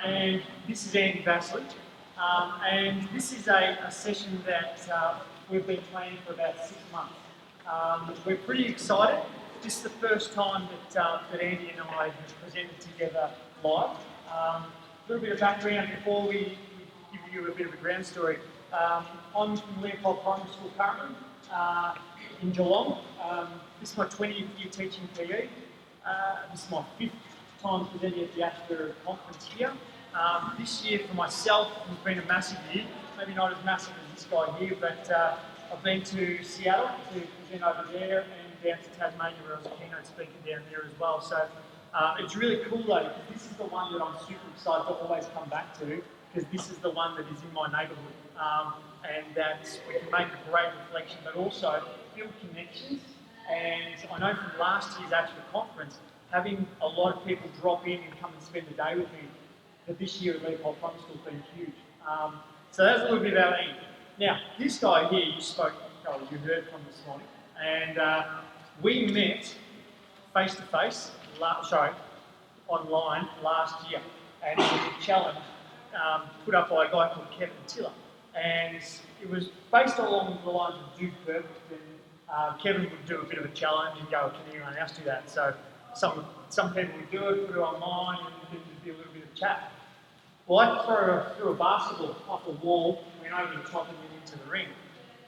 And this is Andy Vasily. And this is a session that we've been planning for about 6 months. We're pretty excited. This is the first time that Andy and I have presented together live. A little bit of background before we give you a bit of a ground story. I'm from Leopold Primary School currently in Geelong. This is my 20th year teaching PE. This is my 5th time presenting at the ACHPER Conference here. This year for myself has been a massive year, maybe not as massive as this guy here, but I've been to Seattle to present over there and down to Tasmania where I was a keynote speaker down there as well. So it's really cool though, because this is the one that I'm super excited to always come back to, because this is the one that is in my neighbourhood, and that we can make a great reflection, but also build connections. And I know from last year's ACHPER conference, having a lot of people drop in and come and spend the day with me, that this year at Leopold Primary School has been huge. So that's a little bit about me. Now, this guy here you heard from this morning, and we met face-to-face, online last year, and it was a challenge put up by a guy called Kevin Tiller. And it was based along the lines of Do Perfect, and Kevin would do a bit of a challenge and go, can anyone else do that? So some people would do it, put it online, and there'd be a little bit of chat. Well, I threw a basketball off a wall, went over and topping it into the ring.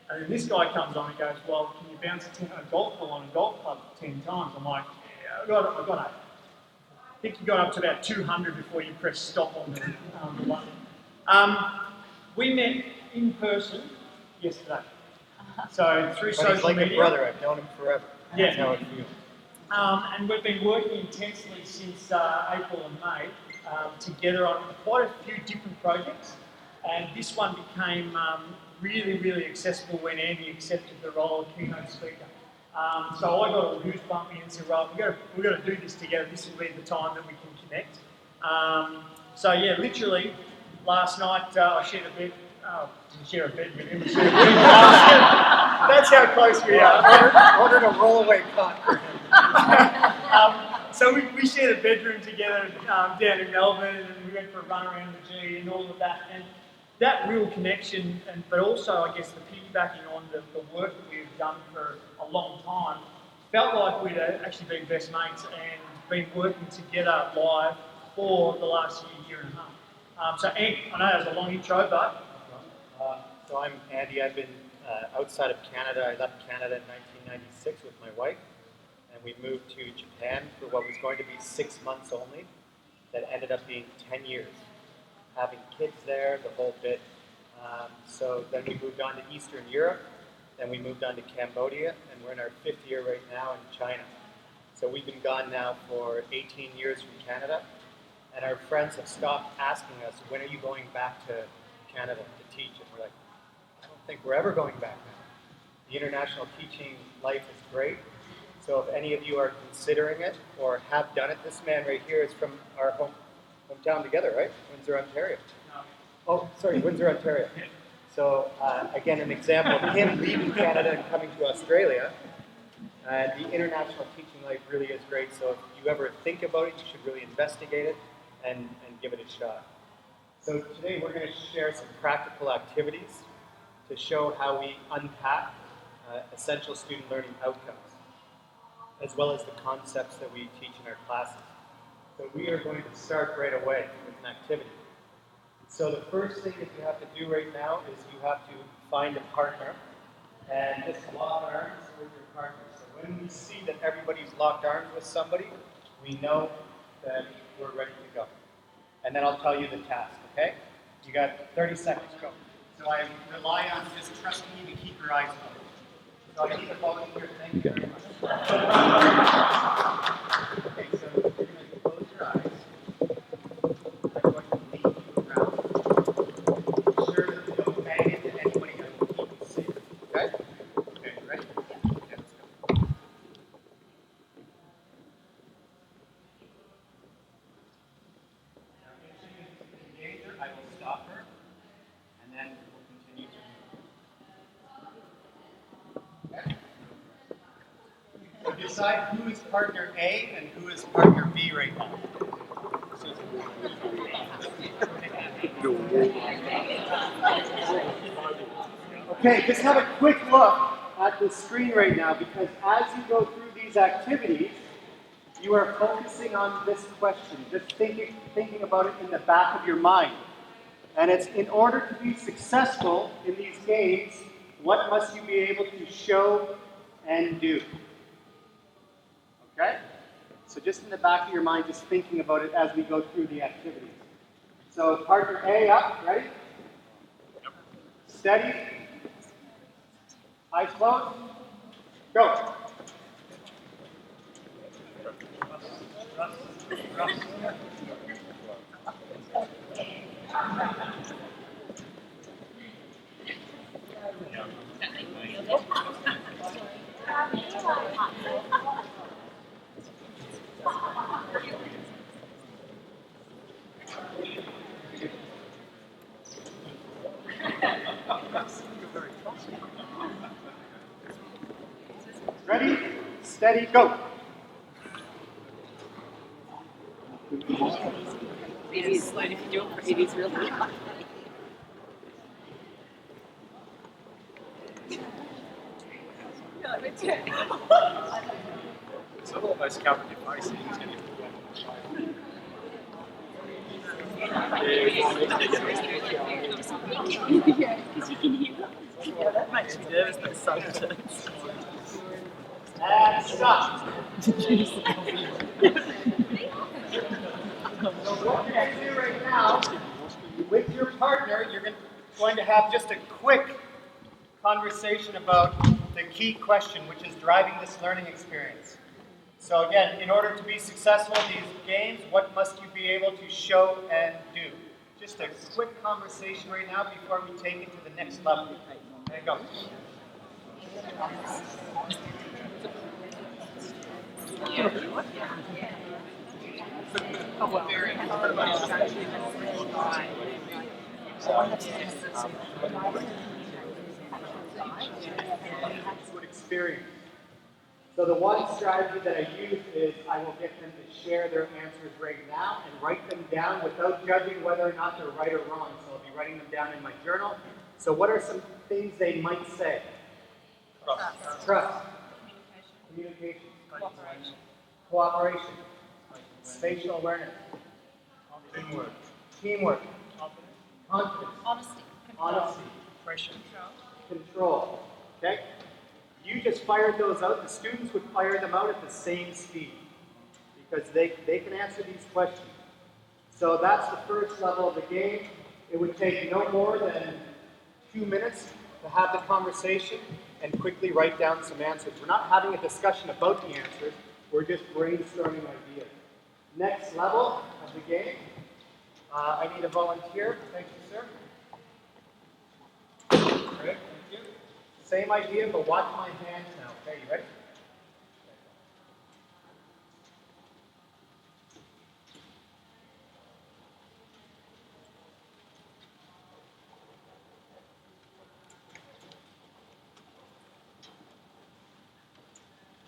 And then this guy comes on and goes, well, can you bounce a golf ball on a golf club 10 times? I'm like, yeah, I got it. I think you got up to about 200 before you press stop on the button. We met in person yesterday. So through social he's like media. a brother. I've known him forever. Yeah. That's how it feels. And we've been working intensely since April and May together on quite a few different projects. And this one became really, really accessible when Andy accepted the role of keynote speaker. So I got a goosebump and said, right, we've got to do this together. This will be the time that we can connect. So yeah, literally last night I shared a bed. Didn't share a bed with him. That's how close we are. Ordered a rollaway cot for him. So we shared a bedroom together down in Melbourne, and we went for a run around the G and all of that. And that real connection, but also I guess the piggybacking on the work that we've done for a long time, felt like we'd actually been best mates and been working together live for the last year and a half. So Andy, I know that was a long intro, but... So I'm Andy. I've been outside of Canada. I left Canada in 1996 with my wife, and we moved to Japan for what was going to be 6 months only, that ended up being 10 years. Having kids there, the whole bit. So then we moved on to Eastern Europe, then we moved on to Cambodia, and we're in our 5th year right now in China. So we've been gone now for 18 years from Canada, and our friends have stopped asking us, when are you going back to Canada to teach? And we're like, I don't think we're ever going back now. The international teaching life is great. So if any of you are considering it or have done it, this man right here is from our hometown together, right? Windsor, Ontario. Oh, sorry, Windsor, Ontario. So again, an example of him leaving Canada and coming to Australia. The international teaching life really is great. So if you ever think about it, you should really investigate it and give it a shot. So today we're going to share some practical activities to show how we unpack essential student learning outcomes, as well as the concepts that we teach in our classes. So we are going to start right away with an activity. So the first thing that you have to do right now is you have to find a partner and just lock arms with your partner. So when we see that everybody's locked arms with somebody, we know that we're ready to go. And then I'll tell you the task, okay? You got 30 seconds, go. So I rely on just trusting you to keep your eyes open. So I keep the phone here, thank you very much. Okay, so you're going to close your eyes. I'm going to lead you around. Be sure that you don't bang into anybody and will keep you safe, okay? Okay, ready? Okay, let's go. I will stop her, and then we'll continue to move. Okay? So decide who is partner A and who is partner B right now. Okay, just have a quick look at the screen right now, because as you go through these activities, you are focusing on this question, just thinking about it in the back of your mind. And it's in order to be successful in these games, what must you be able to show and do? Okay? So just in the back of your mind, just thinking about it as we go through the activities. So partner A up, ready? Steady. Eyes closed. Go. Ready, steady, go. It is slow if you do it, it is really hard. It's almost covered your face. Yeah, because you can hear it. Yeah, that makes me nervous, those subtitles. And stop. So what you're going to do right now, with your partner, you're going to have just a quick conversation about the key question, which is driving this learning experience. So again, in order to be successful in these games, what must you be able to show and do? Just a quick conversation right now before we take it to the next level. There you go. Oh, well. Good experience. So the one strategy that I use is I will get them to share their answers right now and write them down without judging whether or not they're right or wrong. So I'll be writing them down in my journal. So what are some things they might say? Trust. Communication. Cooperation. Spatial awareness. Teamwork. Confidence. Honesty. Control. Okay? You just fired those out. The students would fire them out at the same speed because they can answer these questions. So that's the first level of the game. It would take no more than 2 minutes to have the conversation and quickly write down some answers. We're not having a discussion about the answers. We're just brainstorming ideas. Next level of the game. I need a volunteer. Thank you, sir. Great, thank you. Same idea, but watch my hands now. Okay, you ready?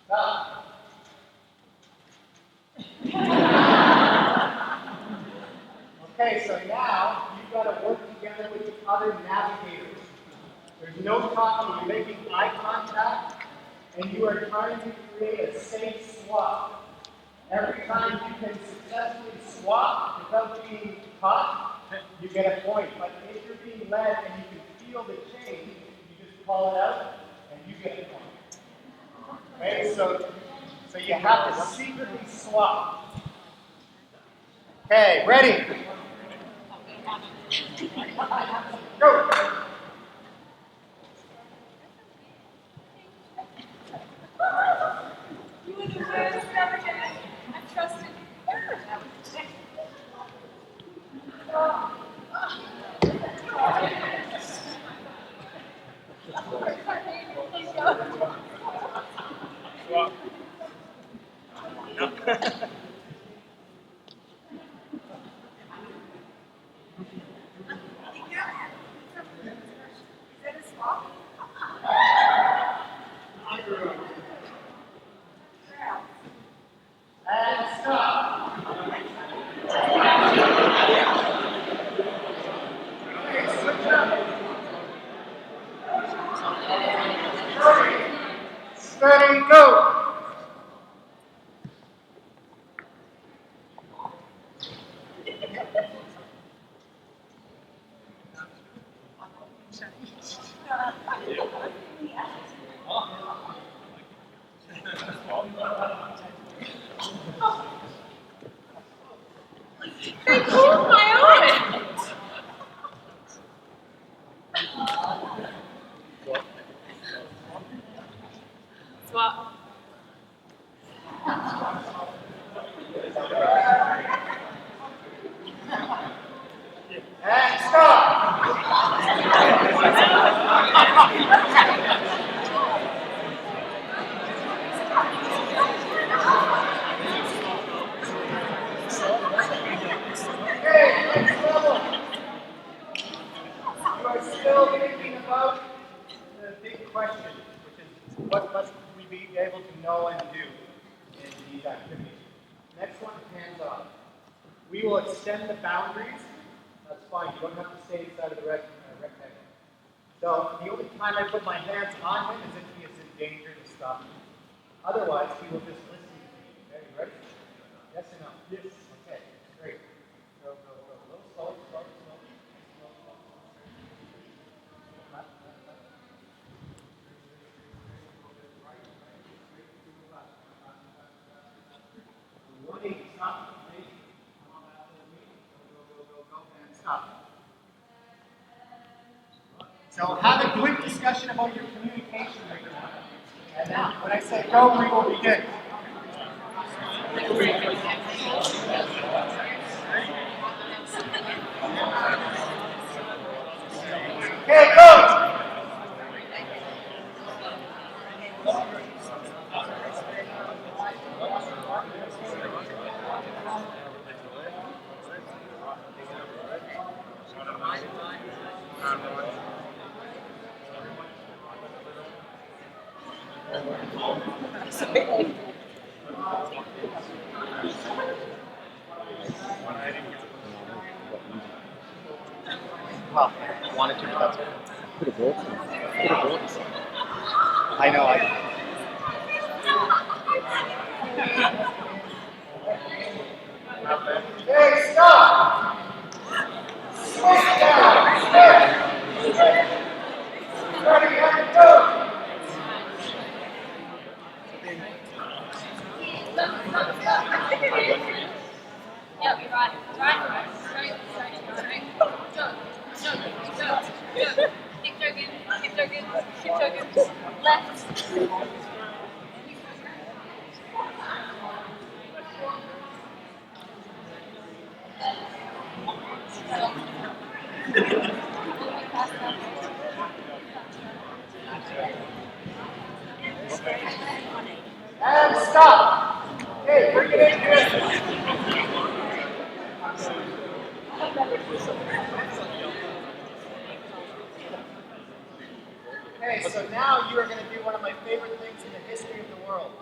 Stop. Okay, so now you've got to work together with the other navigators. There's no talking, you're making eye contact, and you are trying to create a safe swap. Every time you can successfully swap without being caught, you get a point. But if you're being led and you can feel the change, you just call it out, and you get a point. Okay, so you have to secretly swap. Okay, ready? Go! You were the worst navigator. I trusted you. They pulled my arm! Swap. And stop! Okay, next level. You are still thinking about the big question, which is what must we be able to know and do in these activities. Next one, hands off. We will extend the boundaries. That's fine. You don't have to stay inside of the rectangle. So the only time I put my hands on him is if he is in danger to stop me. Otherwise, he will just listen to me. Okay, you ready? Yes or no? Yes. Okay, great. Go, go, go. A little slow, slow, slow. Slow, slow, slow. Left, left, left. Right, right, straight, to the left. Left, left, left. Wait, stop. Wait. Come on back to me. Go, go, go, go, go, and stop. So have a quick discussion about your communication right now. And then when I say go, we will begin. Okay, go! Well, I wanted to, but that's okay. Could have brought some. Could have brought some. I know. Hey, stop! Slow down! Stay! Ready, and go! Yep, right, straight, go, keep jogging, left. And stop! Okay, bring it in here. Okay, so now you are going to do one of my favorite things in the history of the world.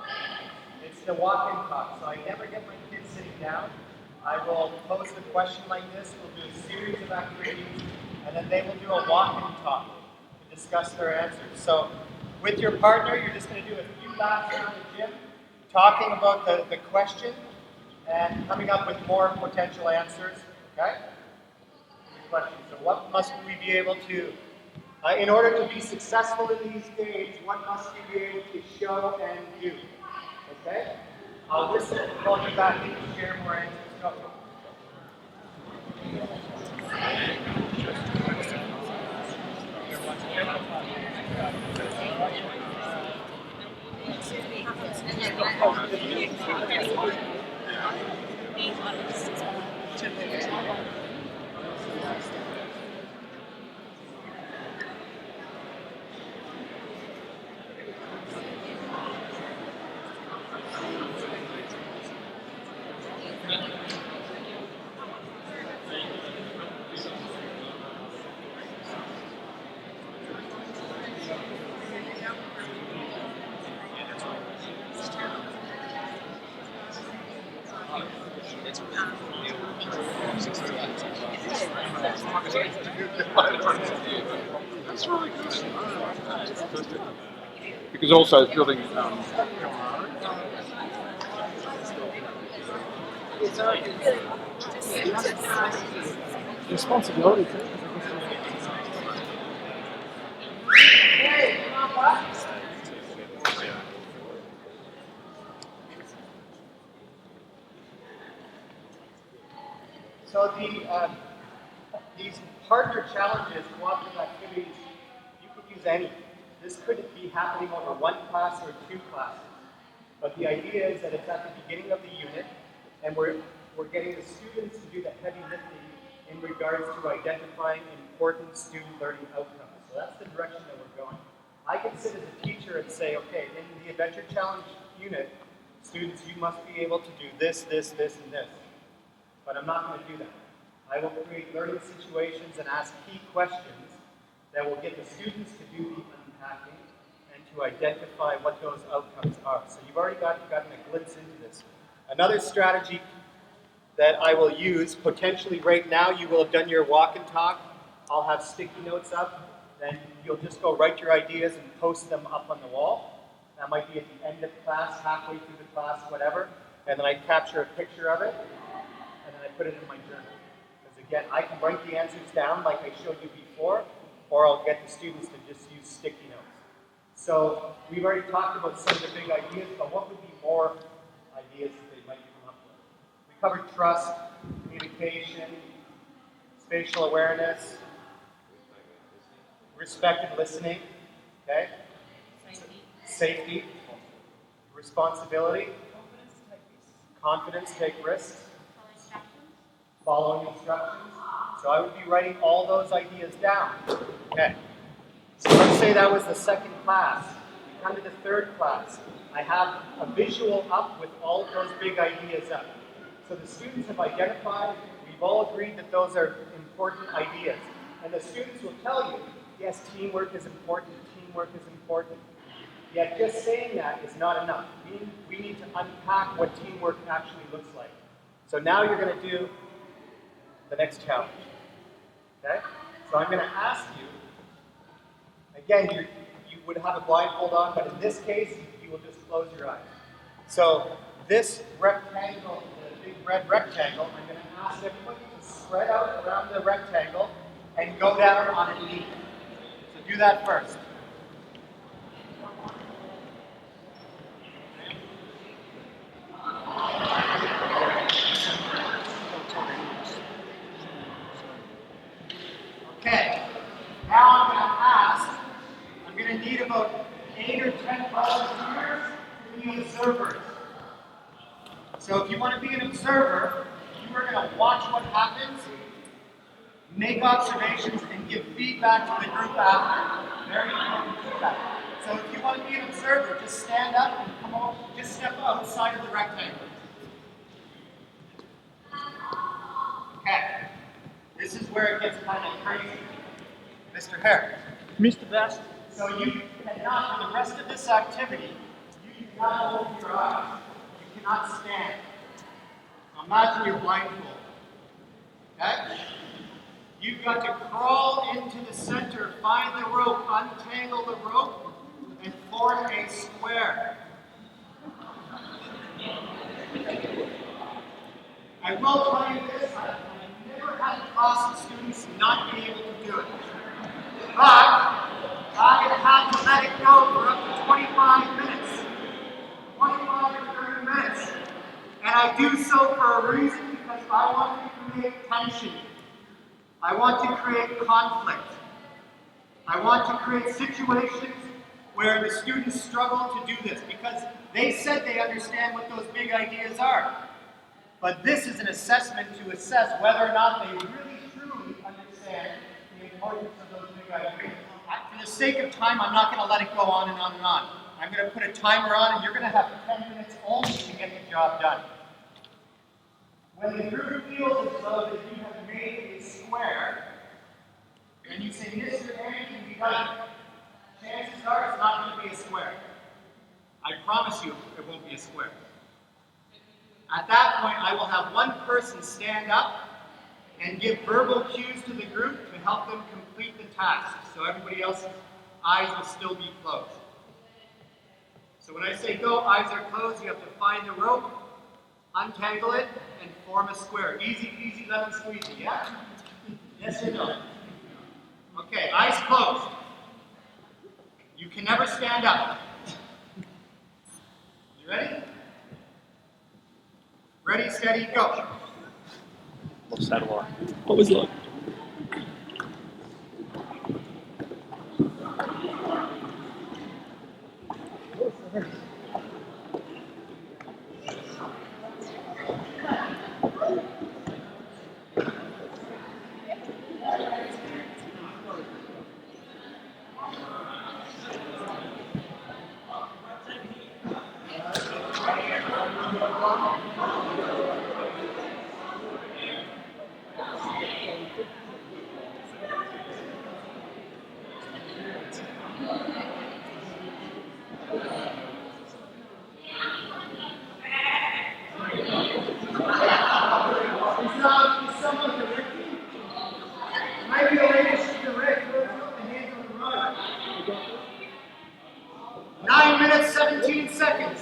It's the walk-in talk. So I never get my kids sitting down. I will pose a question like this. We'll do a series of activities, and then they will do a walk-in talk to discuss their answers. So with your partner, you're just going to do a few laps around the gym, talking about the question and coming up with more potential answers. Okay? Good question. So what must we be able to, in order to be successful in these games, what must we be able to show and do? Okay? I'll listen and call you back in to share more answers. Go. That's really good. Because also it's building responsibility too. Hey, come on back. So these partner challenges, cooperative activities, you could use any. This could be happening over one class or two classes. But the idea is that it's at the beginning of the unit, and we're getting the students to do the heavy lifting in regards to identifying important student learning outcomes. So that's the direction that we're going. I can sit as a teacher and say, okay, in the Adventure Challenge unit, students, you must be able to do this, this, this, and this. But I'm not going to do that. I will create learning situations and ask key questions that will get the students to do the unpacking and to identify what those outcomes are. So you've already gotten a glimpse into this. Another strategy that I will use, potentially right now, you will have done your walk and talk. I'll have sticky notes up. Then you'll just go write your ideas and post them up on the wall. That might be at the end of class, halfway through the class, whatever. And then I capture a picture of it, and then I put it in my journal. Because again, I can write the answers down like I showed you before, or I'll get the students to just use sticky notes. So we've already talked about some of the big ideas, but what would be more ideas that they might come up with? We covered trust, communication, spatial awareness, respect and listening, okay? Safety, responsibility, confidence, take risks, following instructions. So I would be writing all those ideas down. Okay. So let's say that was the second class. We come to the third class. I have a visual up with all of those big ideas up. So the students have identified, we've all agreed that those are important ideas. And the students will tell you, yes, teamwork is important, teamwork is important. Yet just saying that is not enough. We need to unpack what teamwork actually looks like. So now you're going to do the next challenge. Okay? So I'm going to ask you, again, you would have a blindfold on, but in this case, you will just close your eyes. So this rectangle, the big red rectangle, I'm going to ask everybody to spread out around the rectangle and go down on a knee. So do that first. Okay, now I'm going to ask, I'm going to need about 8 or 10 volunteers to be observers. So if you want to be an observer, you are going to watch what happens, make observations, and give feedback to the group after. Very important feedback. So if you want to be an observer, just stand up and come over, just step outside of the rectangle. Okay. This is where it gets kind of crazy. Mr. Hare. Mr. Best. So you cannot, for the rest of this activity, you cannot open your eyes. You cannot stand. Imagine you're blindfolded. Okay? You've got to crawl into the center, find the rope, untangle the rope, and form a square. I will tell you this, I've never had a class of students not be able to do it. But I have had to let it go for up to 25 minutes. 25 or 30 minutes. And I do so for a reason, because I want to create tension. I want to create conflict. I want to create situations where the students struggle to do this, because they said they understand what those big ideas are. But this is an assessment to assess whether or not they really truly understand the importance of those big ideas. For the sake of time, I'm not going to let it go on and on and on. I'm going to put a timer on, and you're going to have 10 minutes only to get the job done. When the group feels as though that you have made a square, and you say, Mr. Andy, we got it, chances are it's not going to be a square. I promise you it won't be a square. At that point, I will have one person stand up and give verbal cues to the group to help them complete the task, so everybody else's eyes will still be closed. So when I say go, eyes are closed, you have to find the rope, untangle it, and form a square. Easy peasy lemon squeezy, yeah? Yes or no? Okay, eyes closed. You can never stand up. You ready? Ready, steady, go. Lost satellite. What was that? Is someone directing? Maybe a lady should direct. Who's got the hands on the road? 9 minutes, 17 seconds.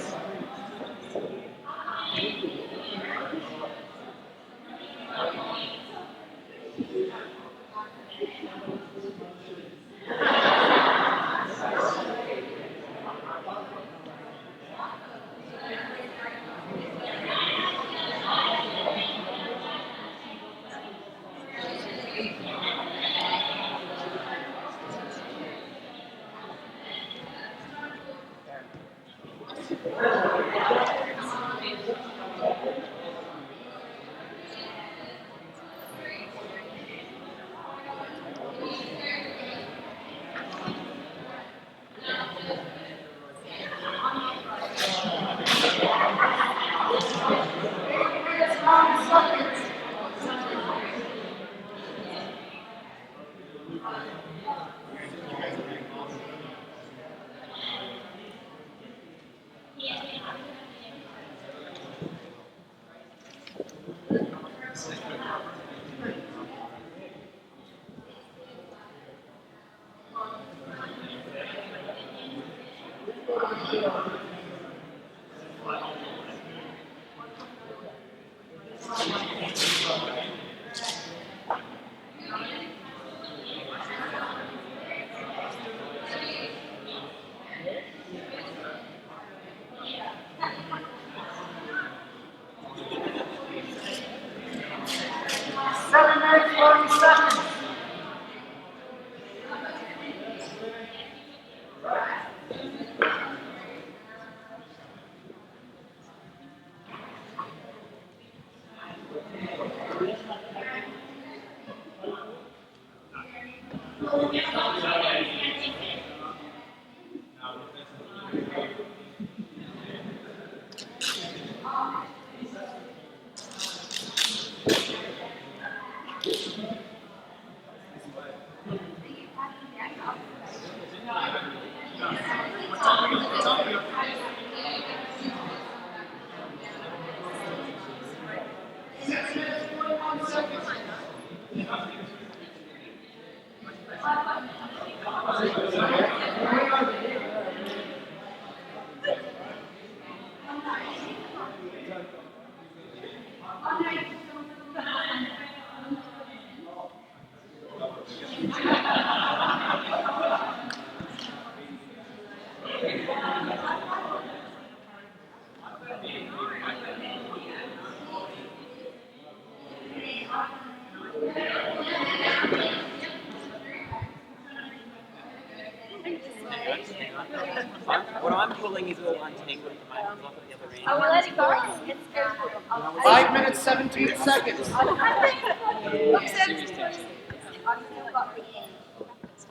What I'm pulling is all untangled at the moment. I've got the other end. Oh, we'll let it go. 5 minutes, 17 seconds.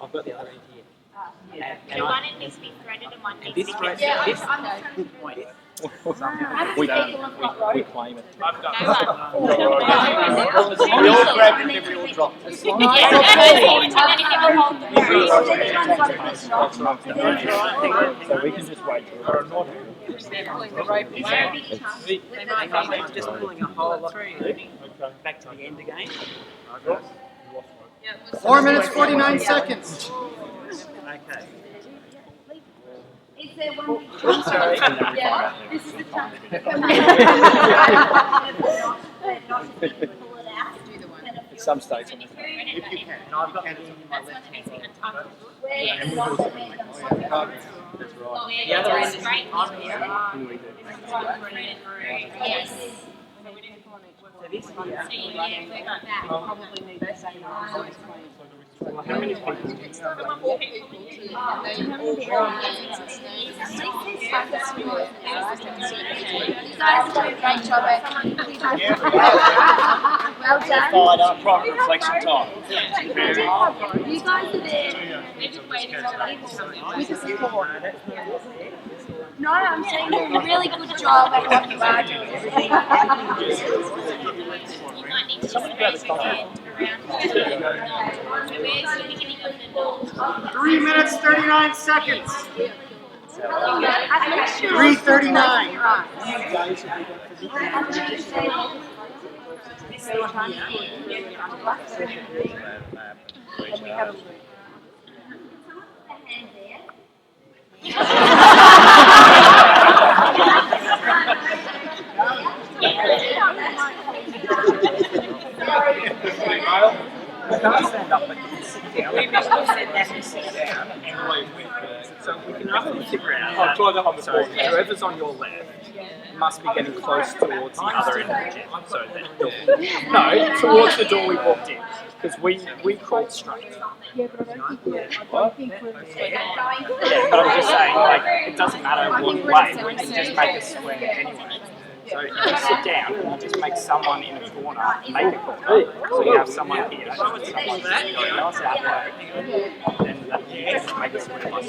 I've got the other end here. So one end needs to be threaded and one And needs this to be thread, kept. this point. We claim it. I've done We all grabbed it and we all dropped it. Yeah, and then you can hold the So we can just wait for it. I'm just pulling a whole lot back to the end again. 4 minutes, 49 seconds. Okay. Is there one? I'm sorry. Yeah, this is the time. Pull it out. At some states on the If you can. And I've got the end in my left hand. That's right. The other end is right on here. Yes. this So one, yeah, work like that. probably need the same one. Well, how many people? You guys are doing a great job. Well done. Fired up, private reflection time. You guys are there. They're just waiting with the support. No, I'm saying you're doing a really good job at what you are doing. You might need to space your hand around. 3 minutes, 39 seconds. 3:39. I can't stand up, but you can sit down. We can sit down and leave with so we can roughly figure out. So whoever's on your left must be getting close towards the other end of the gym. So that door. No, towards the door we walked in. Because we crawled straight. Yeah, but I don't think we're Yeah, but I'm just saying, like, it doesn't matter what way, we can just make a square anyway. So if you sit down and you just make someone in a corner, make a corner. So you have someone here, and someone going else that way. And you just make a square.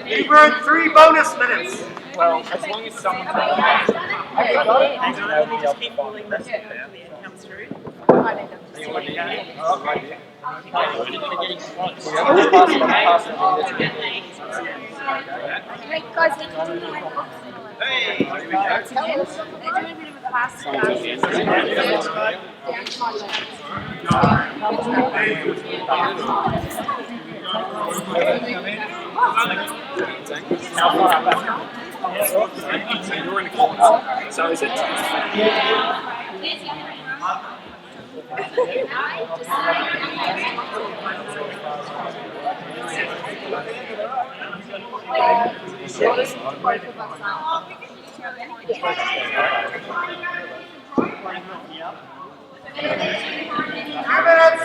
You've earned 3 bonus minutes. Well, as long as someone's just keep pulling this and come through. Hey, they're doing a bit of a pass. So you're in the corner. So is it?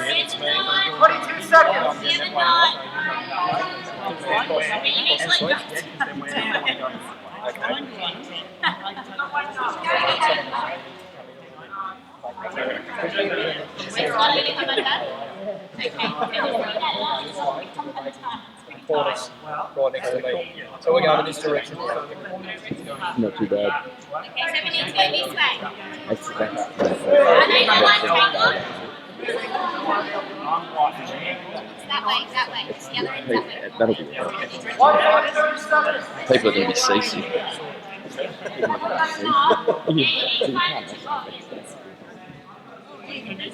Minutes, 22 seconds. Right next to me. So we're going in this direction. Not too bad. Okay, so we need to go this way. That's Are they the ones tangled? That way. The other end that way. That'll be people are going to be seasick.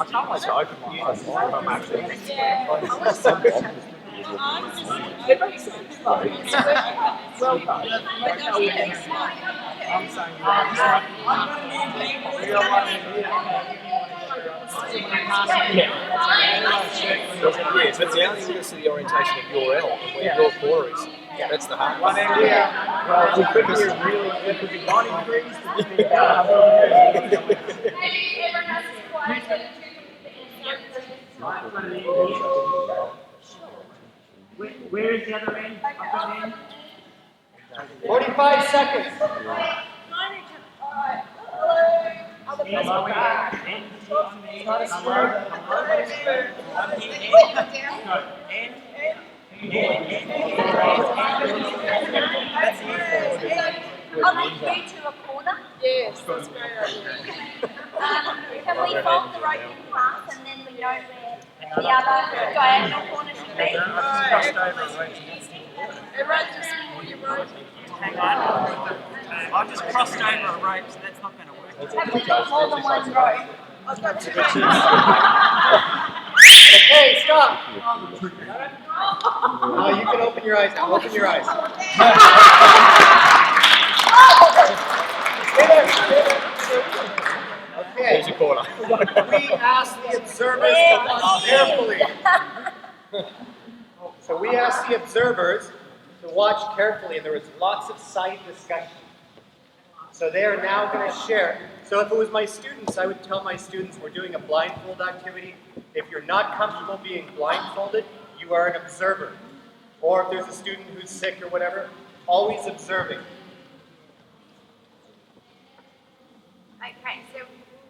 I can't wait to open my eyes. I'm actually. Well done. I'm saying yeah, but now you see the orientation of your L and where your core is. That's the hard one. Well, it could be it could be 90 degrees. Where is the other end? Upper end? 45 seconds. I'll make you to a corner. Yes, that's great idea. Can we fold the rope in half and then we know where the other diagonal corner should be? Everyone just pull your rope. Hang on. I just crossed over a rope, so that's not going to work. Have we got more than one rope? I've got to Okay, stop. You can open your eyes now. Open your eyes. Okay. There's your corner. We asked the observers to watch carefully. So we asked the observers to watch carefully, and there was lots of side discussion. So they are now going to share. So if it was my students, I would tell my students we're doing a blindfold activity. If you're not comfortable being blindfolded, you are an observer. Or if there's a student who's sick or whatever, always observing. Okay, so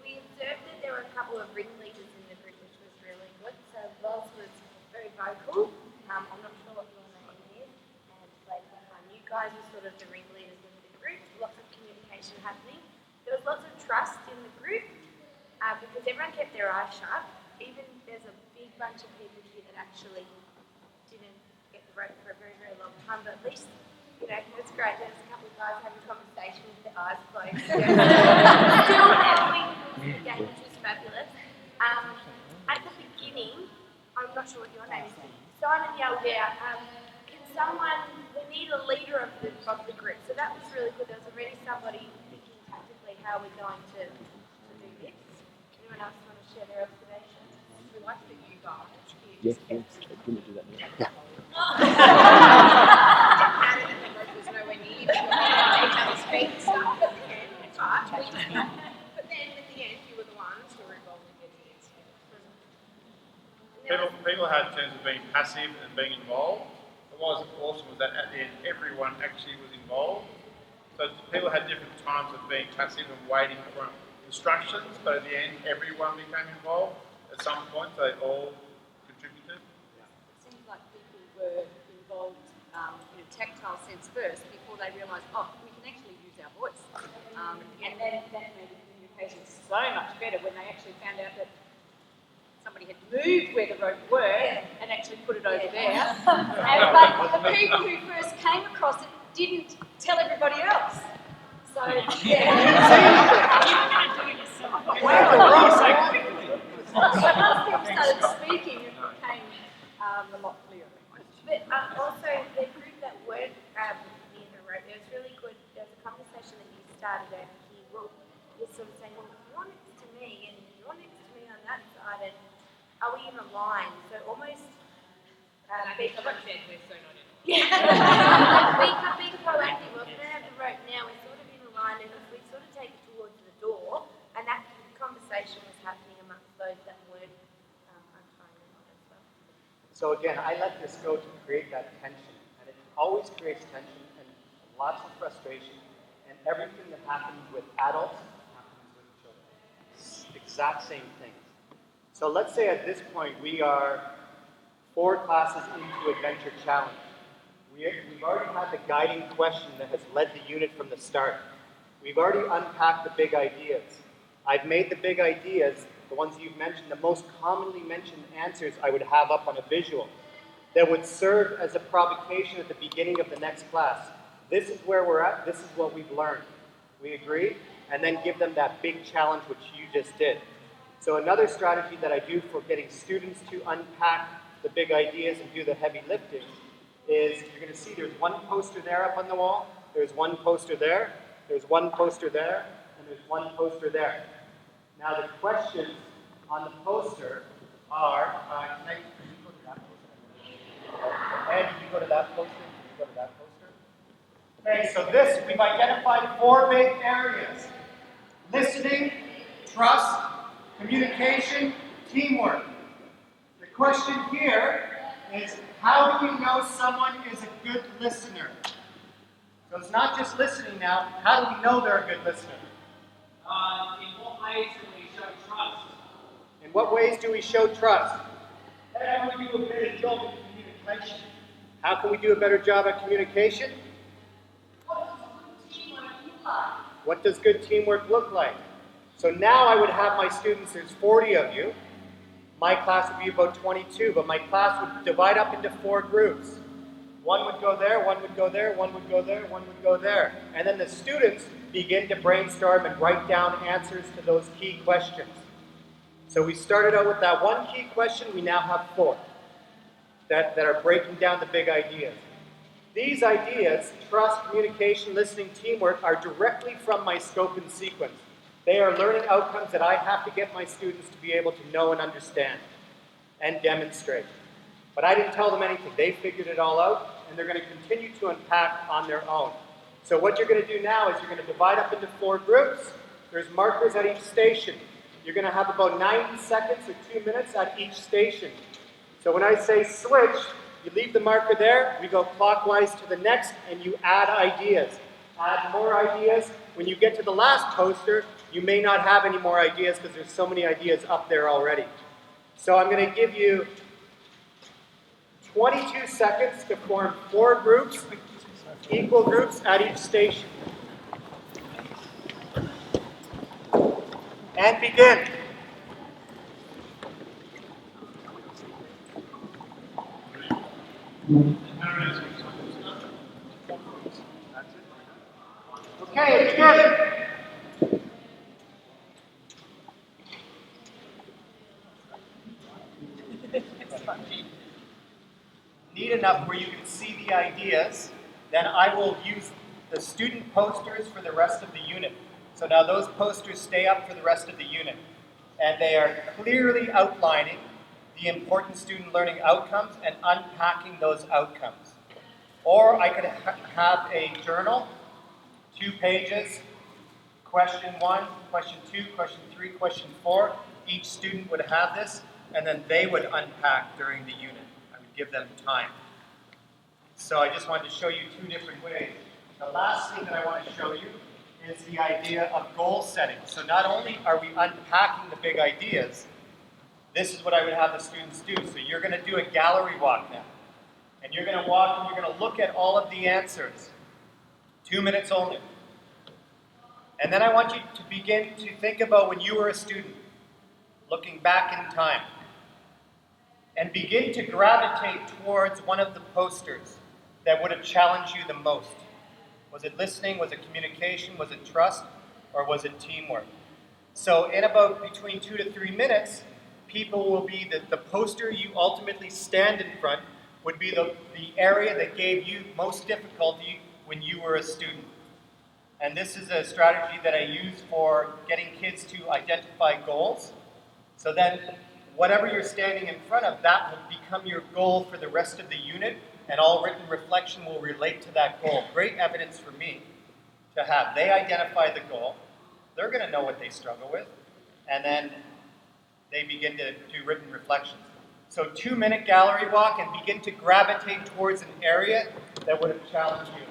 we observed that there were a couple of ringleaders in the group, which was really good. So Ross was very vocal. I'm not sure what your name is. And later on, you guys were sort of the ringleaders of the group. Lots of communication happening. There was lots of trust in the group because everyone kept their eyes shut. Even there's a big bunch of people here that actually didn't get the rope for a very, very long time, but at least, you know, it's great. There's a couple of guys having a conversation with their eyes closed. Still following the game, which was fabulous. At the beginning, I'm not sure what your name is, Simon yelled out, can someone, we need a leader of the group. So that was really good. There was already somebody thinking tactically how we're going to do this. Anyone else want to share their observations? We like that you guys. Yeah, can we do that now? Yeah. Was nowhere near but then at the end you were the ones who were involved in getting it. People had terms of being passive and being involved. But what was awesome was that at the end everyone actually was involved. So people had different times of being passive and waiting for instructions, but at the end everyone became involved at some point. So they all contributed. It seems like people were involved in a tactile sense first before they realised, oh, we can actually use our voice. And then that made the communication so much better when they actually found out that somebody had moved where the rope were and actually put it over there. But the people who first came across it didn't tell everybody else. So, So once people started speaking, it became a lot clearer. But also the group that weren't near the rope, it was really good. There was a conversation that you started over here. Well, you're sort of saying, well, you're next to me and you're next to me on that side, and are we in a line? So almost being proactive. Being proactive. Well, if we don't have the rope now, we're sort of in a line, and if we sort of take it towards the door, and that conversation was happening amongst those that weren't untying the knot as well. So again, I let this go to create that tension, and it always creates tension and lots of frustration, and everything that happens with adults happens with children. It's the exact same thing. So let's say at this point we are 4 classes into Adventure Challenge. We've already had the guiding question that has led the unit from the start. We've already unpacked the big ideas. I've made the big ideas, the ones you've mentioned, the most commonly mentioned answers I would have up on a visual that would serve as a provocation at the beginning of the next class. This is where we're at, this is what we've learned. We agree? And then give them that big challenge which you just did. So another strategy that I do for getting students to unpack the big ideas and do the heavy lifting is, you're going to see there's one poster there up on the wall, there's one poster there, there's one poster there, and there's one poster there. Now the questions on the poster are, can you go to that poster? Ed, can you go to that poster? Can you go to that poster? Okay, so this, we've identified 4 big areas. Listening, trust, communication, teamwork. The question here is, how do we know someone is a good listener? So it's not just listening now, how do we know they're a good listener? In what ways do we show trust? In what ways do we show trust? How can we do a better job of communication? How can we do a better job at communication? What does good teamwork look like? So now I would have my students, there's 40 of you. My class would be about 22, but my class would divide up into 4 groups. One would go there, one would go there, one would go there, one would go there. And then the students begin to brainstorm and write down answers to those key questions. So we started out with that one key question, we now have 4 that are breaking down the big ideas. These ideas, trust, communication, listening, teamwork, are directly from my scope and sequence. They are learning outcomes that I have to get my students to be able to know and understand and demonstrate. But I didn't tell them anything. They figured it all out, and they're going to continue to unpack on their own. So what you're going to do now is you're going to divide up into 4 groups. There's markers at each station. You're going to have about 90 seconds or 2 minutes at each station. So when I say switch, you leave the marker there, we go clockwise to the next, and you add ideas. Add more ideas. When you get to the last poster, you may not have any more ideas because there's so many ideas up there already. So I'm going to give you 22 seconds to form 4 groups, equal groups at each station. And begin. Okay, begin. Neat enough where you can see the ideas, then I will use the student posters for the rest of the unit. So now those posters stay up for the rest of the unit. And they are clearly outlining the important student learning outcomes and unpacking those outcomes. Or I could have a journal, 2 pages, question 1, question 2, question 3, question 4. Each student would have this, and then they would unpack during the unit. I would give them time. So I just wanted to show you 2 different ways. The last thing that I want to show you is the idea of goal setting. So not only are we unpacking the big ideas, this is what I would have the students do. So you're going to do a gallery walk now. And you're going to walk and you're going to look at all of the answers. 2 minutes only. And then I want you to begin to think about when you were a student, looking back in time. And begin to gravitate towards one of the posters that would have challenged you the most. Was it listening? Was it communication? Was it trust? Or was it teamwork? So in about between 2 to 3 minutes, people will be the poster you ultimately stand in front would be the area that gave you most difficulty when you were a student. And this is a strategy that I use for getting kids to identify goals. So then whatever you're standing in front of, that will become your goal for the rest of the unit, and all written reflection will relate to that goal. Great evidence for me to have. They identify the goal. They're going to know what they struggle with, and then they begin to do written reflections. So 2-minute gallery walk and begin to gravitate towards an area that would have challenged you.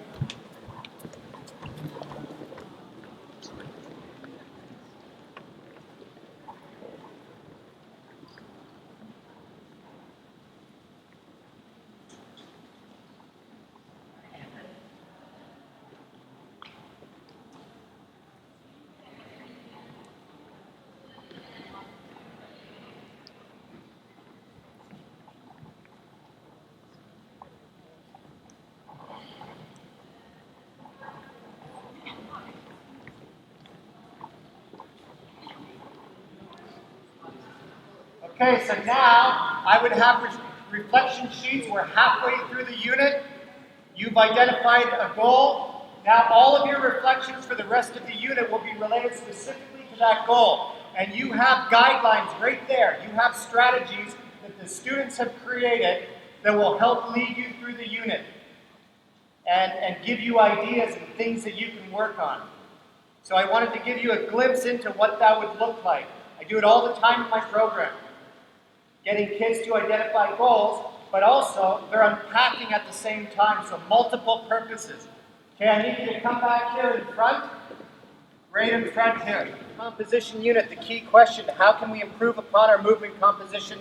Okay, so now I would have reflection sheets. We're halfway through the unit. You've identified a goal. Now all of your reflections for the rest of the unit will be related specifically to that goal. And you have guidelines right there. You have strategies that the students have created that will help lead you through the unit and give you ideas and things that you can work on. So I wanted to give you a glimpse into what that would look like. I do it all the time in my program. Getting kids to identify goals, but also they're unpacking at the same time, so multiple purposes. Okay, I need you to come back here in front, right in front here. Composition unit, the key question, how can we improve upon our movement composition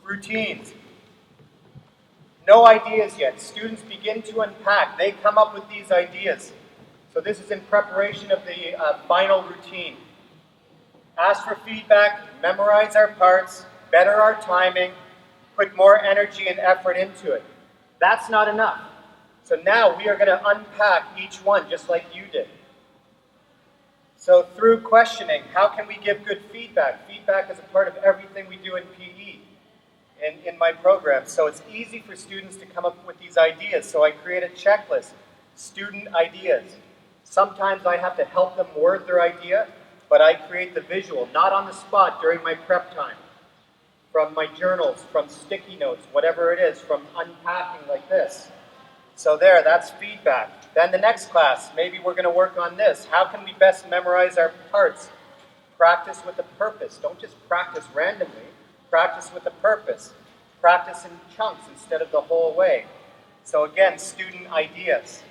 routines? No ideas yet. Students begin to unpack. They come up with these ideas. So this is in preparation of the final routine. Ask for feedback, memorize our parts, better our timing, put more energy and effort into it. That's not enough. So now we are going to unpack each one just like you did. So through questioning, how can we give good feedback? Feedback is a part of everything we do in PE, in my program. So it's easy for students to come up with these ideas. So I create a checklist, student ideas. Sometimes I have to help them word their idea, but I create the visual, not on the spot during my prep time. From my journals, from sticky notes, whatever it is, from unpacking like this. So there, that's feedback. Then the next class, maybe we're going to work on this. How can we best memorize our parts? Practice with a purpose. Don't just practice randomly. Practice with a purpose. Practice in chunks instead of the whole way. So again, student ideas.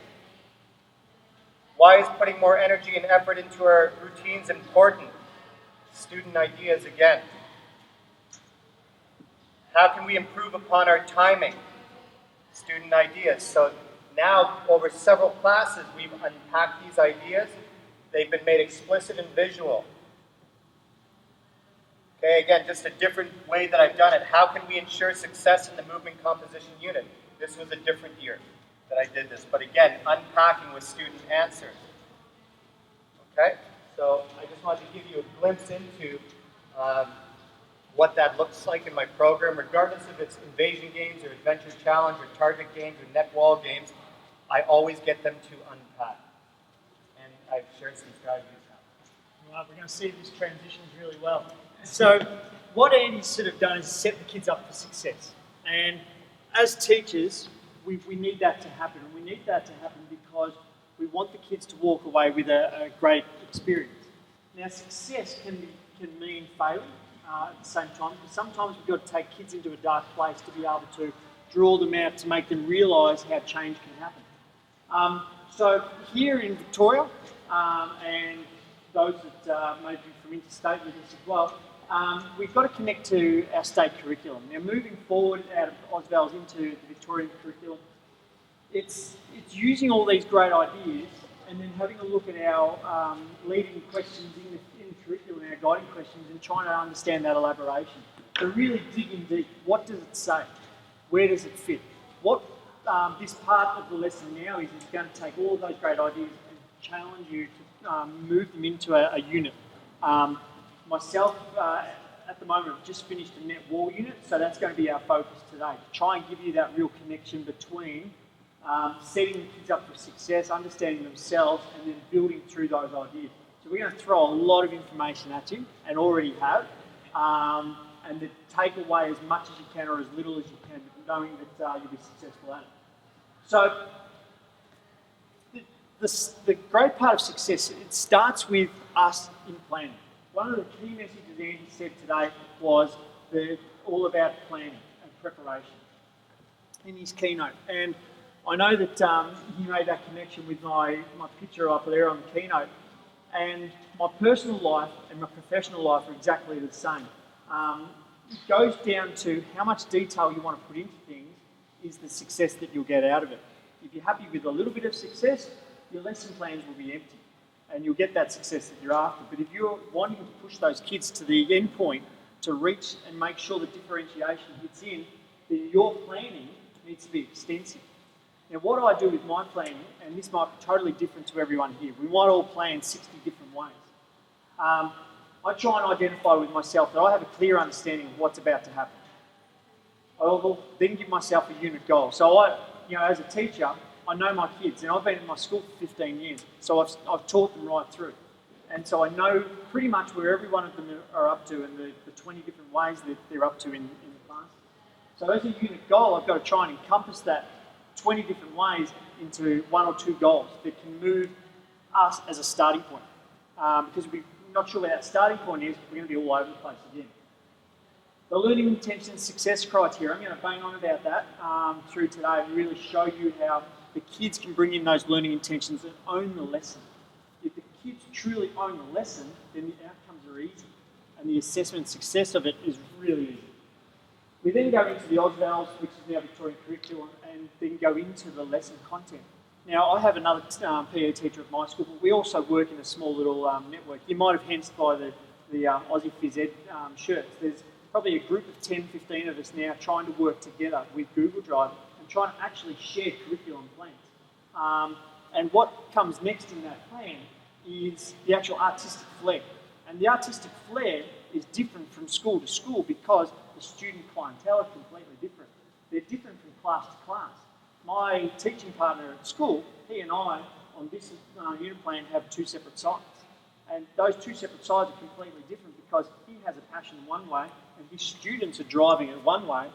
Why is putting more energy and effort into our routines important? Student ideas again. How can we improve upon our timing? Student ideas. So now, over several classes, we've unpacked these ideas. They've been made explicit and visual. Okay, again, just a different way that I've done it. How can we ensure success in the movement composition unit? This was a different year that I did this. But again, unpacking with student answers. Okay, so I just wanted to give you a glimpse into what that looks like in my program. Regardless if it's invasion games or adventure challenge or target games or net wall games, I always get them to unpack. And I've shared some strategies now. Right, we're going to see this transitions really well. So what Andy's sort of done is set the kids up for success. And as teachers, we need that to happen. And we need that to happen because we want the kids to walk away with a great experience. Now, success can mean failing at the same time. But sometimes we've got to take kids into a dark place to be able to draw them out, to make them realise how change can happen. So here in Victoria, and those that may be from interstate with us as well, we've got to connect to our state curriculum. Now, moving forward out of Ausval's into the Victorian curriculum, it's using all these great ideas and then having a look at our leading questions in the curriculum, our guiding questions, and trying to understand that elaboration. So really digging deep. What does it say? Where does it fit? What this part of the lesson now is going to take all of those great ideas and challenge you to move them into a unit. Myself, at the moment, I've just finished a net wall unit, so that's going to be our focus today, to try and give you that real connection between setting the kids up for success, understanding themselves, and then building through those ideas. So we're going to throw a lot of information at you, and already have, and then take away as much as you can or as little as you can, knowing that you'll be successful at it. So the great part of success, it starts with us in planning. One of the key messages Andy said today was all about planning and preparation in his keynote. And I know that he made that connection with my picture up there on the keynote. And my personal life and my professional life are exactly the same. It goes down to how much detail you want to put into things is the success that you'll get out of it. If you're happy with a little bit of success, your lesson plans will be empty and you'll get that success that you're after. But if you're wanting to push those kids to the end point to reach and make sure the differentiation hits in, then your planning needs to be extensive. Now, what I do with my planning, and this might be totally different to everyone here, we might all plan 60 different ways. I try and identify with myself that I have a clear understanding of what's about to happen. I will then give myself a unit goal. So as a teacher, I know my kids, and I've been in my school for 15 years, so I've taught them right through. And so I know pretty much where every one of them are up to and the 20 different ways that they're up to in the class. So as a unit goal, I've got to try and encompass that 20 different ways into one or two goals that can move us as a starting point. Because we're not sure where that starting point is, we're going to be all over the place again. The learning intention success criteria, I'm going to bang on about that through today and really show you how the kids can bring in those learning intentions and own the lesson. If the kids truly own the lesson, then the outcomes are easy and the assessment success of it is really easy. We then go into the Ausval's, which is now Victorian curriculum, and then go into the lesson content. Now, I have another PE teacher at my school, but we also work in a small little network. You might have hensed by the Aussie Phys Ed shirts. There's probably a group of 10, 15 of us now trying to work together with Google Drive and trying to actually share curriculum plans. And what comes next in that plan is the actual artistic flair. And the artistic flair is different from school to school because the student clientele are completely different. They're different from class to class. My teaching partner at school, he and I, on this unit plan, have two separate sides. And those two separate sides are completely different because he has a passion one way and his students are driving it one way,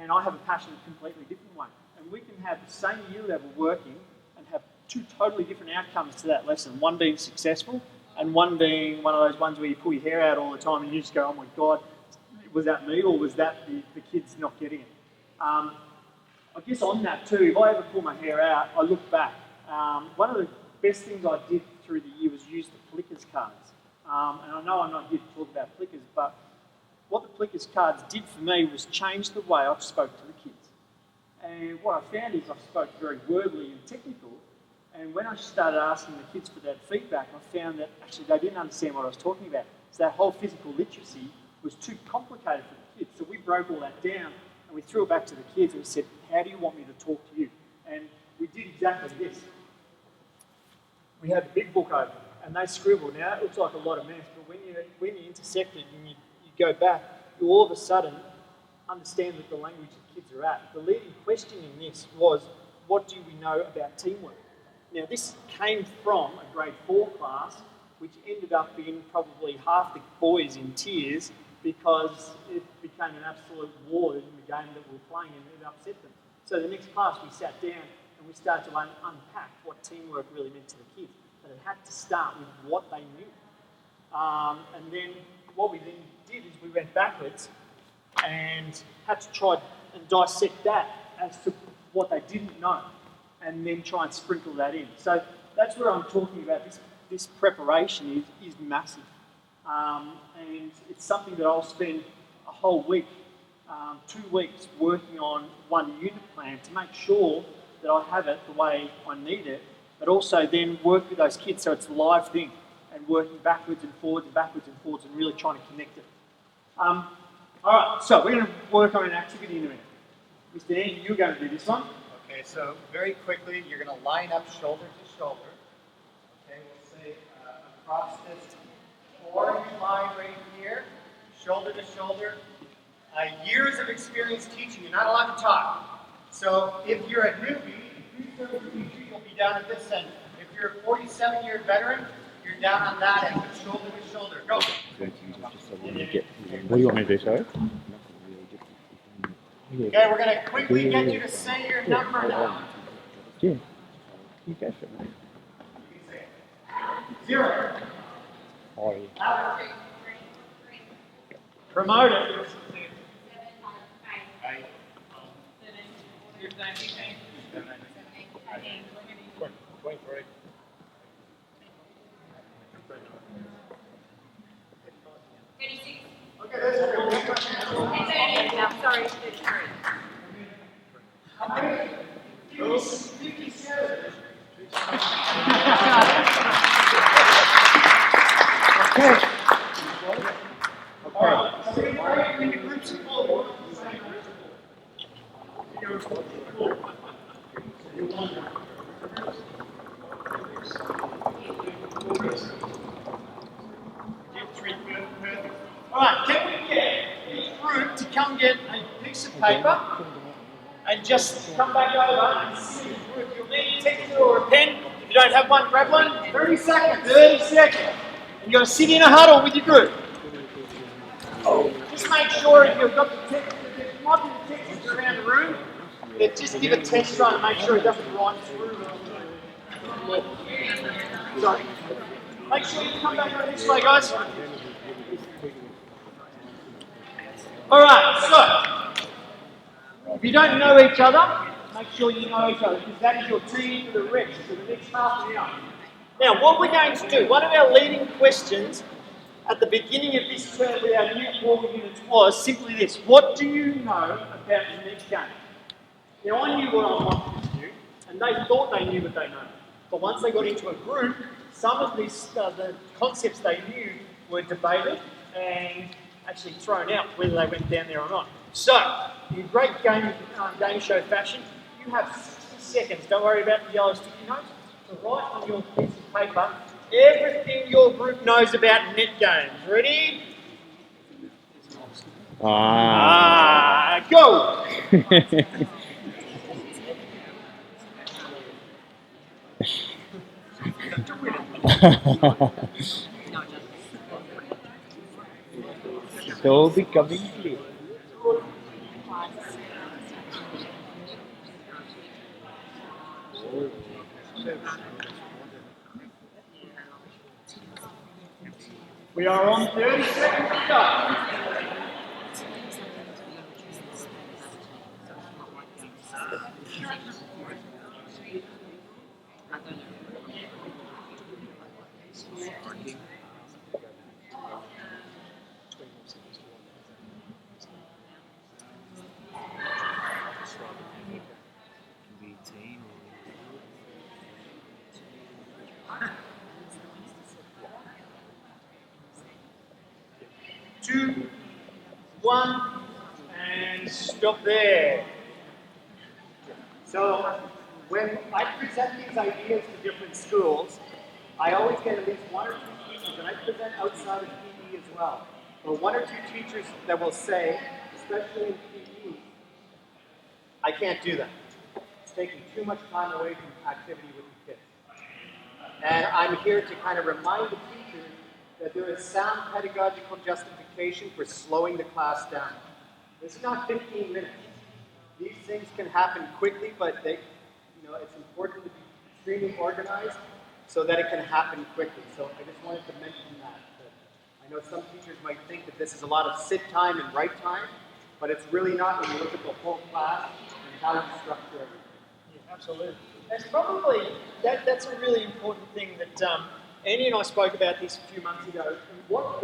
and I have a passion a completely different way. And we can have the same year level working and have two totally different outcomes to that lesson. One being successful, and one being one of those ones where you pull your hair out all the time and you just go, oh my God, was that me or was that the kids not getting it? I guess on that too, if I ever pull my hair out, I look back. One of the best things I did through the year was use the Plickers cards. And I know I'm not here to talk about Plickers, but what the Plickers cards did for me was change the way I spoke to the kids. And what I found is I spoke very wordly and technical, and when I started asking the kids for that feedback, I found that actually they didn't understand what I was talking about. So that whole physical literacy was too complicated for the kids. So we broke all that down and we threw it back to the kids and we said, how do you want me to talk to you? And we did exactly this. We had the big book open and they scribbled. Now it looks like a lot of mess, but when you intersect it and you go back, you all of a sudden understand that the language the kids are at. The leading question in this was, what do we know about teamwork? Now this came from a grade 4 class, which ended up being probably half the boys in tears because it became an absolute war in the game that we were playing and it upset them. So the next class we sat down and we started to unpack what teamwork really meant to the kids. But it had to start with what they knew. And then what we then did is we went backwards and had to try and dissect that as to what they didn't know and then try and sprinkle that in. So that's where I'm talking about. This preparation is massive. And it's something that I'll spend a whole week, 2 weeks working on one unit plan to make sure that I have it the way I need it, but also then work with those kids so it's a live thing and working backwards and forwards and really trying to connect it. All right, so we're going to work on an activity in a minute. Mr. Andy, you're going to do this one. Okay, so very quickly, you're going to line up shoulder to shoulder. Okay, we'll say across this orange line right here, shoulder to shoulder. Years of experience teaching, you're not allowed to talk. So if you're a newbie, you'll be down at this end. If you're a 47-year veteran, you're down on that end, shoulder to shoulder. Go. What do you want me to do, sorry? Okay, we're going to quickly get you to say your number now. Yeah, you go for it, mate. 0. Oh, yeah. Promote it. 23. Okay, I'm sorry, 33. How many? 57. Okay. All right. So we're going to break into groups of 4. All right, can we get each group to come get a piece of paper and just come back over and see the group? You'll need a pencil or a pen. If you don't have one, grab one. 30 seconds. 30 seconds. And you're going to sit in a huddle with your group. Just make sure if you've got the text, there might be the text around the room, that just give a test run and make sure it doesn't run through. Sorry. Make sure you come back over this way, guys. Alright, so, if you don't know each other, make sure you know each other, because that is your team for the rest for the next half an hour. Now, what we're going to do, one of our leading questions at the beginning of this term with our new 4 units was simply this: what do you know about the next game? Now, I knew what I wanted to do, and they thought they knew what they know. But once they got into a group, some of these, the concepts they knew were debated and actually thrown out, whether they went down there or not. So, in great game show fashion, you have 60 seconds. Don't worry about the yellow sticky notes. To write on your piece of paper everything your group knows about net games. Ready? Go! It's all becoming clear. We are on 30 seconds to go. Two, one, and stop there. So when I present these ideas to different schools, I always get at least one or two teachers, and I present outside of PE as well, or one or two teachers that will say, especially in PE, I can't do that. It's taking too much time away from activity with the kids. And I'm here to kind of remind the teachers that there is sound pedagogical justification for slowing the class down. This is not 15 minutes. These things can happen quickly, but it's important to be extremely organized so that it can happen quickly. So I just wanted to mention that. I know some teachers might think that this is a lot of sit time and write time, but it's really not when you look at the whole class and how you structure everything. Yeah, absolutely. That's probably, that's a really important thing that Andy and I spoke about this a few months ago. And what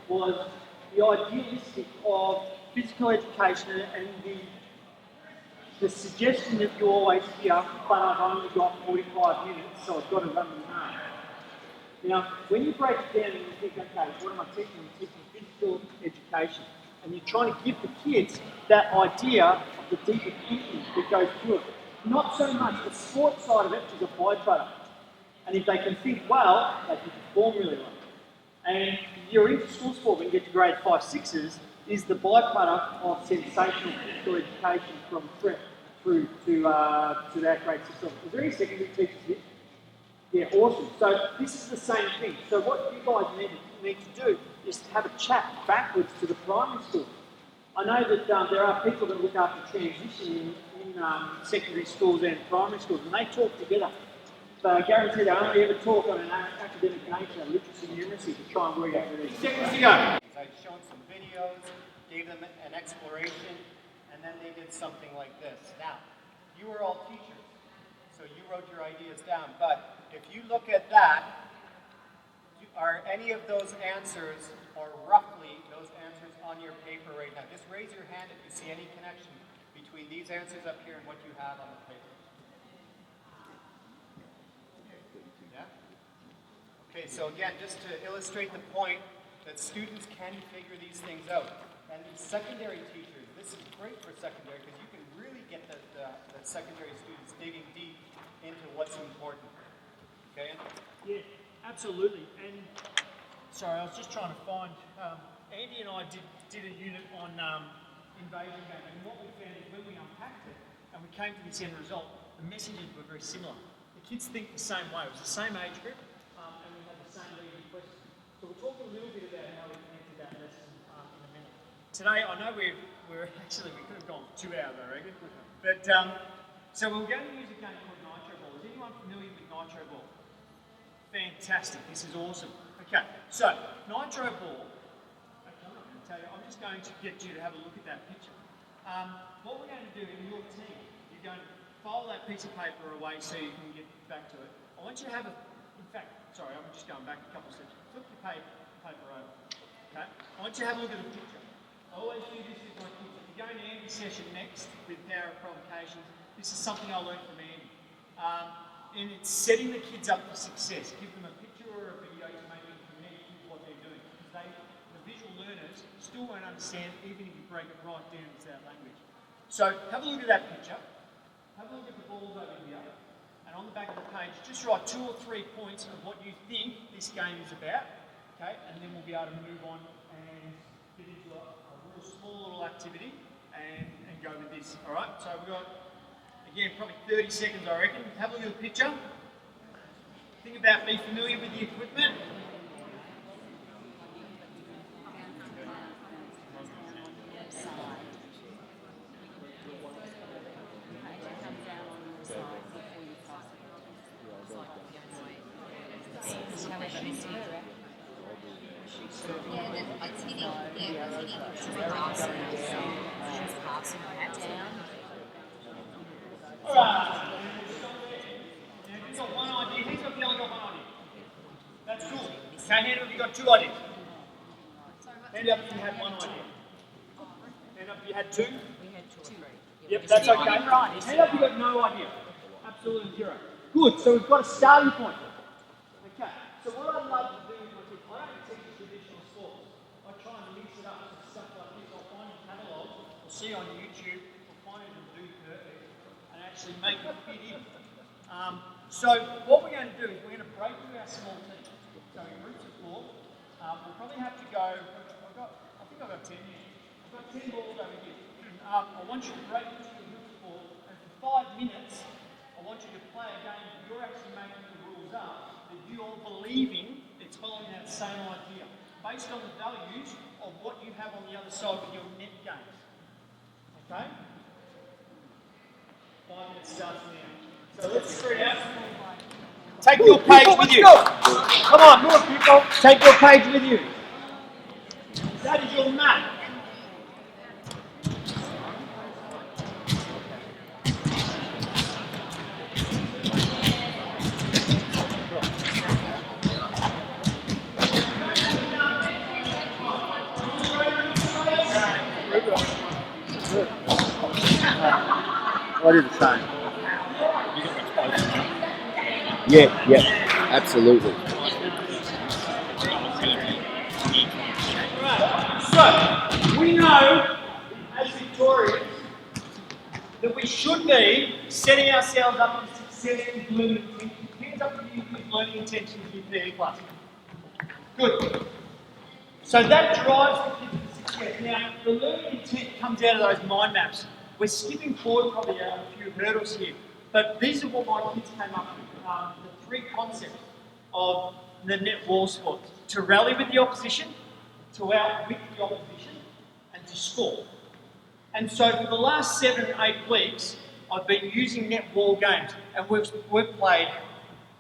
was the idealistic of physical education and the suggestion that you always hear, but I've only got 45 minutes, so I've got to run them home. Now, when you break it down and you think, okay, what am I teaching? I'm teaching physical education. And you're trying to give the kids that idea of the deeper thinking that goes through it. Not so much the sports side of it is a byproduct. And if they can think well, they can perform really well. And your inter-school sport when you get to grade 5, 6s is the byproduct of sensational physical education from prep through to that grade 6 level. Is there any secondary teachers here? Yeah, awesome. So this is the same thing. So what you guys need to do is to have a chat backwards to the primary school. I know that there are people that look after transition in secondary schools and primary schools, and they talk together. So I guarantee they only ever talk on an academic nature, literacy, numeracy, to try and work out the next. Seconds to go. I'd shown some videos, gave them an exploration, and then they did something like this. Now, you were all teachers, so you wrote your ideas down, but if you look at that, are any of those answers, or roughly those answers on your paper right now? Just raise your hand if you see any connection between these answers up here and what you have on the paper. Yeah? Okay, so again, just to illustrate the point that students can figure these things out. And these secondary teachers, this is great for secondary because you can really get the secondary students digging deep into what's important. Okay? Yeah, absolutely. And sorry, I was just trying to find. Andy and I did a unit on invasion game, and what we found is when we unpacked it and we came to this end result, the messages were very similar. The kids think the same way. It was the same age group, and we had the same leading questions. So we'll talk a little bit about how we connected that lesson in a minute. Today, I know we could have gone for 2 hours, I reckon. But so we're going to use a game called Nitro Ball. Is anyone familiar with Nitro Ball? Fantastic, this is awesome. Okay, so Nitro Ball, I'm just going to get you to have a look at that picture. What we're going to do in your team, you're going to fold that piece of paper away so you can get back to it. I want you to have I'm just going back a couple of steps. Flip your paper over, okay? I want you to have a look at the picture. I always do this with my kids. If you go into Andy's session next with power of provocations, this is something I learned from Andy. And it's setting the kids up for success. Give them a picture or a video to make them connect with what they're doing. Because the visual learners still won't understand even if you break it right down into that language. So have a look at that picture. Have a look at the balls over here. And on the back of the page, just write 2 or 3 points of what you think this game is about. Okay? And then we'll be able to move on and get into a real small little activity and go with this. Alright? So we've got, again, probably 30 seconds, I reckon. Have a look at the picture. Think about, be familiar with the equipment. it's hitting, it's hitting passing that down. Alright. Who's got one idea? Who's got only got one idea? That's cool. Okay, hand up if you got two ideas. Hand up if you had one idea. Hand up if you had two. We had two. Yep, that's okay. Hand up if you got no idea. Absolutely zero. Good, so we've got a starting point. Okay, so what I love to do is I don't teach traditional sports. I try and mix it up with stuff like this. I'll find a catalogue, or see on YouTube, or find it in Do Perfect, and actually make it fit in. So what we're going to do is we're going to break through our small teams. So in roots of floor, we'll probably have to go, I think I've got 10 here. I've got 10 balls over here. I want you to break into the roots of floor, and for 5 minutes, I want you to play a game that you're actually making the rules up, that you're believing it's following that same idea, based on the values of what you have on the other side of your net games. Okay? 5 minutes starts now. So let's spread out. Take your page with you. Come on, move people. Take your page with you. That is your map. What is the sign? Yeah, absolutely. So, we know, as Victorians, that we should be setting ourselves up for success with learning intentions. Hands up to you with learning intentions in PE class. Good. So that drives the kids to success. Now, the learning intent comes out of those mind maps. We're skipping forward probably a few hurdles here, but these are what my kids came up with. The 3 concepts of the net wall sport: to rally with the opposition, to outwit the opposition, and to score. And so for the last 7 or 8 weeks, I've been using net wall games, and we've played.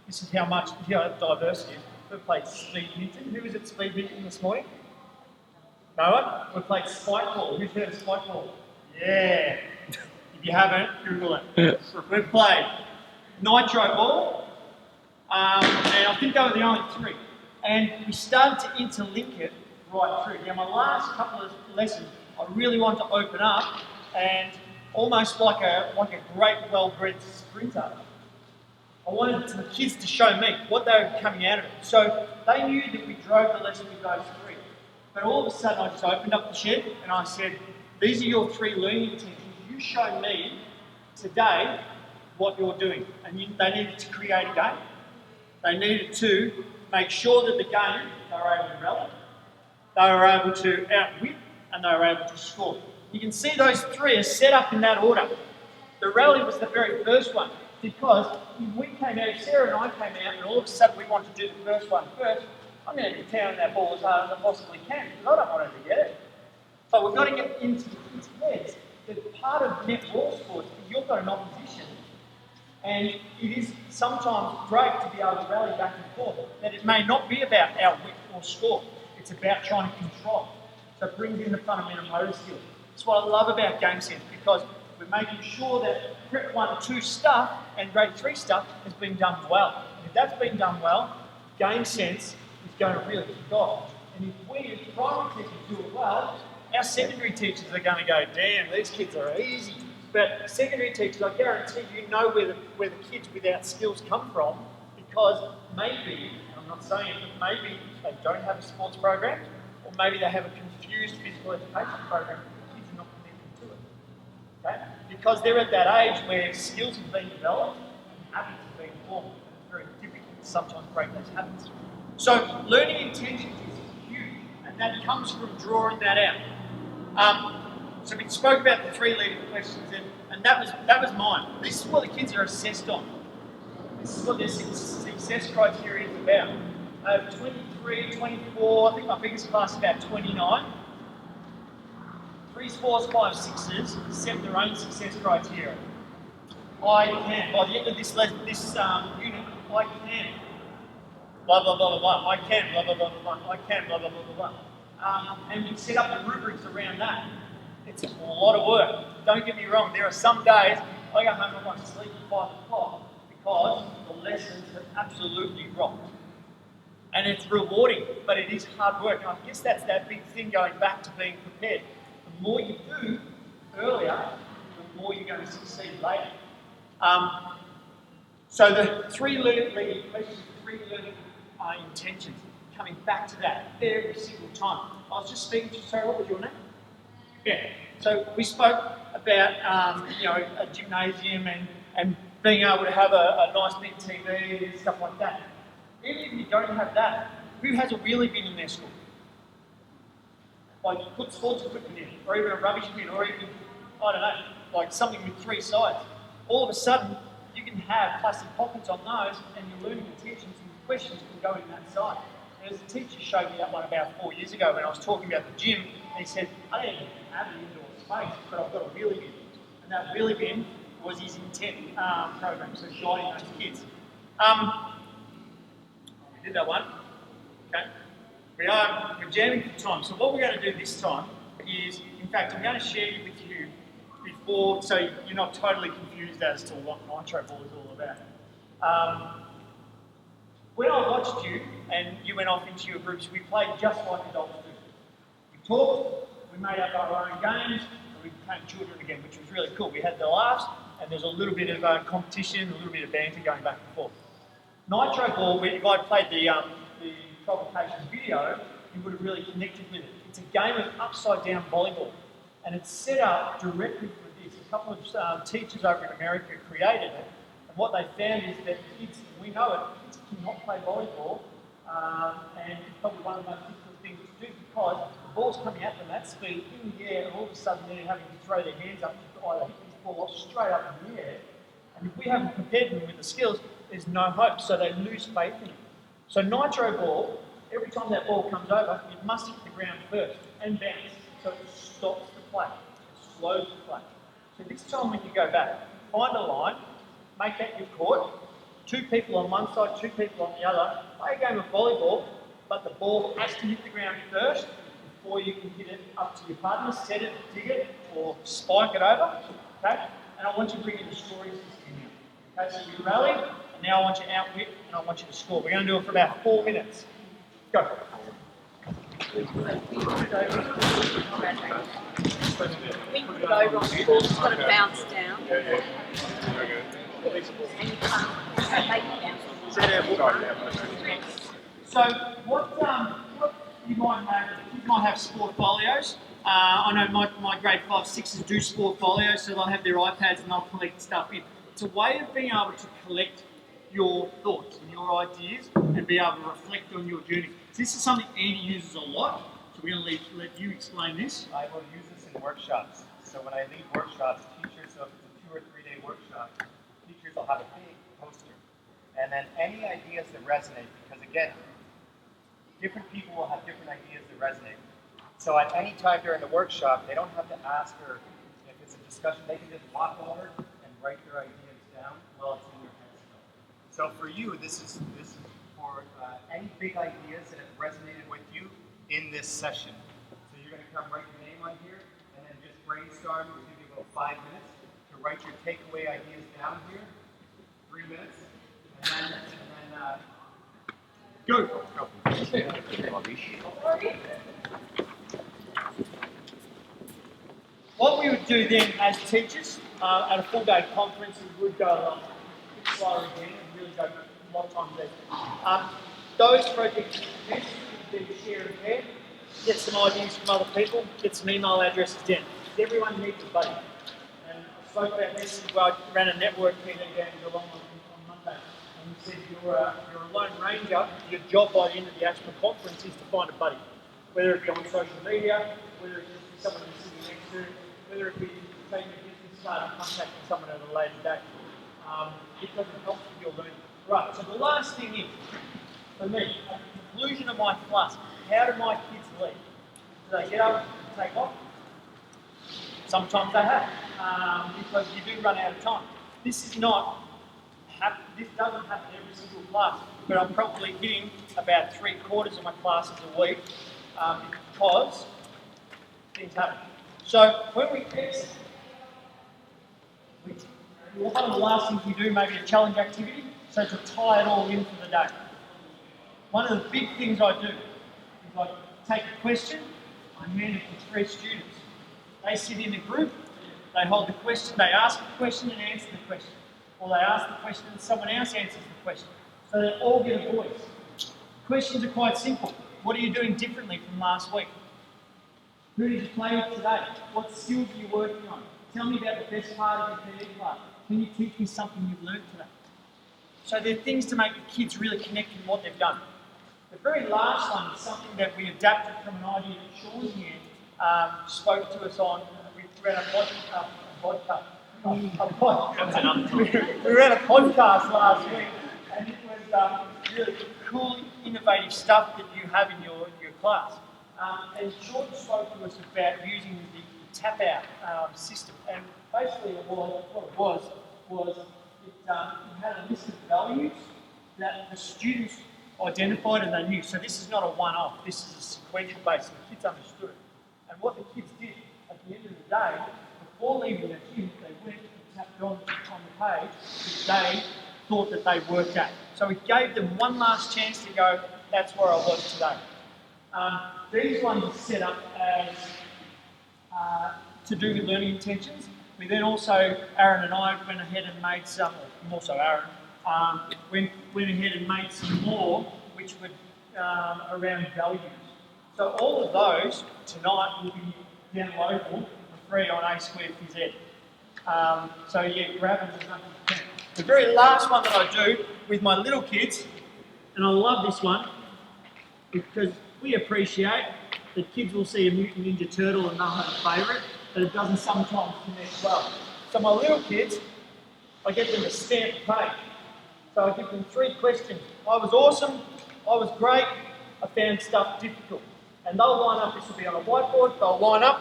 This is how much diversity is. We've played speed minton. Who was at speed minton this morning? No one? We've played spike ball. Who's heard of spike ball? Yeah. If you haven't, Google it. We've played nitro ball, and I think they were the only 3. And we started to interlink it right through. Now, my last couple of lessons, I really wanted to open up, and almost like a great, well-bred sprinter, I wanted the kids to show me what they were coming out of it. So they knew that we drove the lesson with those 3. But all of a sudden, I just opened up the shed and I said, these are your 3 learning intentions. You show me today what you're doing. And they needed to create a game. They needed to make sure that the game, they were able to rally, they were able to outwit, and they were able to score. You can see those 3 are set up in that order. The rally was the very first one, because if we came out, if Sarah and I came out, and all of a sudden we wanted to do the first one first, I'm going to be pounding that ball as hard as I possibly can, because I don't want her to get it. But we've got to get into the kids' heads that part of net ball sports is you've got an opposition, and it is sometimes great to be able to rally back and forth, that it may not be about outwit or score. It's about trying to control. So it brings in the fundamental motor skills. That's what I love about Game Sense, because we're making sure that Prep 1, 2 stuff and Grade 3 stuff has been done well. And if that's been done well, Game Sense is going to really kick off. And if we as primary teachers do it well, our secondary teachers are going to go, damn, these kids are easy. But secondary teachers, I guarantee you know where the kids without skills come from, because maybe, I'm not saying it, but maybe they don't have a sports program, or maybe they have a confused physical education program, but the kids are not connected to it. Okay? Because they're at that age where skills have been developed and habits have been formed. It's very difficult to sometimes break those habits. So learning intentions is huge, and that comes from drawing that out. So we spoke about the 3 leading questions, and that was mine. This is what the kids are assessed on. This is what their success criteria is about. 23, 24, I think my biggest class is about 29. 3s, 4s, 5s, 6s set their own success criteria. I can, by the end of this unit, I can blah, blah, blah, blah, blah. I can, blah, blah, blah, blah, blah. I can, blah, blah, blah, blah, blah. And we set up the rubrics around that. It's a lot of work. Don't get me wrong. There are some days I go home and I want to sleep at 5 o'clock because the lessons have absolutely rocked. And it's rewarding, but it is hard work. And I guess that's that big thing going back to being prepared. The more you do earlier, the more you're going to succeed later. So the three leading questions, three learning intentions, coming back to that every single time. I was just speaking to you, sorry, what was your name? Yeah. So we spoke about a gymnasium and being able to have a nice big TV and stuff like that. Even if you don't have that, who hasn't really been in their school? Like put sports equipment in, or even a rubbish bin, or even, I don't know, like something with 3 sides. All of a sudden, you can have plastic pockets on those, and your learning intentions and questions can go in that side. And as a teacher showed me that one about 4 years ago when I was talking about the gym, and he said, I don't even have an indoor space, but I've got a wheelie bin. And that wheelie bin was his intent program, so guiding those kids. We did that one. Okay. We're jamming for time. So what we're going to do this time is, in fact, I'm going to share with you before, so you're not totally confused as to what Nitro Ball is all about. When I watched you and you went off into your groups, we played just like adults do. We talked, we made up our own games, and we became children again, which was really cool. We had the laughs, and there's a little bit of competition, a little bit of banter going back and forth. Nitro Ball, if I played the provocation video, you would have really connected with it. It's a game of upside-down volleyball, and it's set up directly for this. A couple of teachers over in America created it, and what they found is that kids, we know it, kids cannot play volleyball, and it's probably one of the most difficult things to do because the ball's coming at them at speed in the air, and all of a sudden they're having to throw their hands up to either hit this ball straight up in the air, and if we haven't prepared them with the skills, there's no hope, so they lose faith in it. So Nitro Ball, every time that ball comes over, it must hit the ground first and bounce, so it stops the play, it slows the play. So this time when you go back, find a line, make that your court, 2 people on one side, 2 people on the other, play a game of volleyball, but the ball has to hit the ground first before you can hit it up to your partner, set it, dig it, or spike it over, okay? And I want you to bring in the scoring system now. Okay, so you rally, and now I want you to outwit, and I want you to score. We're going to do it for about 4 minutes. Go. We can go wrong. The ball's got to bounce down. Yeah. And you can't make it bounce. So what you might have sportfolios. I know my grade 5, 6s do sportfolios, so they'll have their iPads and they'll collect stuff in. It's a way of being able to collect your thoughts and your ideas and be able to reflect on your journey. So this is something Andy uses a lot, so we're going to let you explain this. I will use this in workshops. So when I lead workshops, teachers, so if it's a 2 or 3 day workshop, teachers will have a big poster. And then any ideas that resonate, because again, different people will have different ideas that resonate. So at any time during the workshop, they don't have to ask her if it's a discussion, they can just walk over and write their ideas down while it's in their head still. So for you, this is for any big ideas that have resonated with you in this session. So you're going to come write your name on here and then just brainstorm. We'll give you about 5 minutes to write your takeaway ideas down here. 3 minutes. And then go. What we would do then as teachers at a full day conference, we would go a bit slower again and really go a lot of time there. Those projects would be share and share, get some ideas from other people, get some email addresses down. Everyone needs a buddy. And I spoke about this as well. I ran a network meeting down in Geelong on Monday. And we said you're a lone ranger, your job by the end of the ACHPER conference is to find a buddy. Whether it be on social media, whether it be someone you're sitting next to, whether it be taking a business card and contacting someone at a later date. It doesn't help with your learning. Right, so the last thing is, for me, at the conclusion of my class, how do my kids leave? Do they get up and take off? Sometimes they have, because you do run out of time. This is not this doesn't happen every single class, but I'm probably hitting about 3/4 of my classes a week because things happen. So when we exit, one of the last things we do, maybe a challenge activity, so to tie it all in for the day. One of the big things I do is I take a question, I hand it to 3 students. They sit in a group, they hold the question, they ask the question and answer the question. Or they ask the question and someone else answers the question. So they all get a voice. Questions are quite simple. What are you doing differently from last week? Who did you play with today? What skills are you working on? Tell me about the best part of your PE class. Can you teach me something you've learned today? So there are things to make the kids really connect with what they've done. The very last one is something that we adapted from an idea that Sean here spoke to us on. We ran a podcast. We ran a podcast last week, and it was really cool, innovative stuff that you have in your class. And Sean spoke to us about using the tap-out system, and basically what it was it had a list of values that the students identified and they knew. So this is not a one-off, this is a sequential base, and the kids understood it. And what the kids did at the end of the day, before leaving the gym, they went and tapped on the page that they thought that they worked at. So we gave them one last chance to go, that's where I was today. These ones are set up as to do with learning intentions. We then also, Aaron and I went ahead and made some, more so Aaron, went ahead and made some more, which were around values. So all of those tonight will be downloadable for free on A2Phys Ed. So yeah, grab them as much as you can. The very last one that I do with my little kids, and I love this one, because we appreciate that kids will see a Mutant Ninja Turtle and they'll have a favourite, but it doesn't sometimes connect well. So my little kids, I get them to stamp the page. So I give them 3 questions. I was awesome, I was great, I found stuff difficult. And they'll line up, this will be on a whiteboard, they'll line up,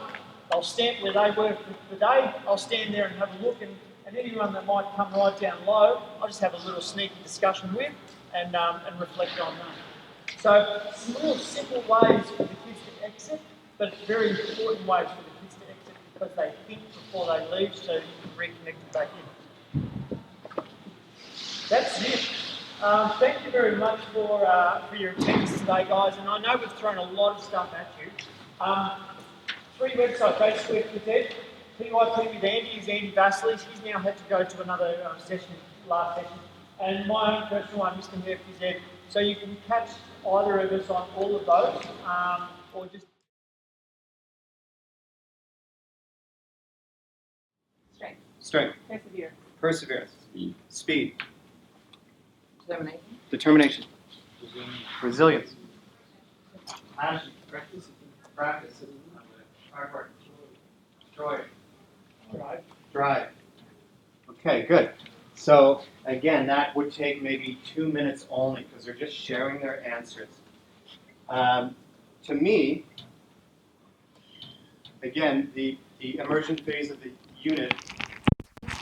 they'll stamp where they were for the day, I'll stand there and have a look, and anyone that might come right down low, I'll just have a little sneaky discussion with and reflect on that. So some real simple ways for the kids to exit, but it's very important ways for the kids to exit because they think before they leave, so you can reconnect them back in. That's it. Thank you very much for your attendance today, guys. And I know we've thrown a lot of stuff at you. 3 websites, ACHPER Ed. PYP with Andy is Andy Vasily. He's now had to go to another last session. And my own personal one, Mr. Phys Ed. So you can catch either of us on all of those, or just... Strength. Perseverance. Perseverance. Speed. Determination. Determination. Resilience. Passion. Practice. Hard work. Joy. Drive. Okay, good. So again, that would take maybe 2 minutes only because they're just sharing their answers. To me, again, the immersion phase of the unit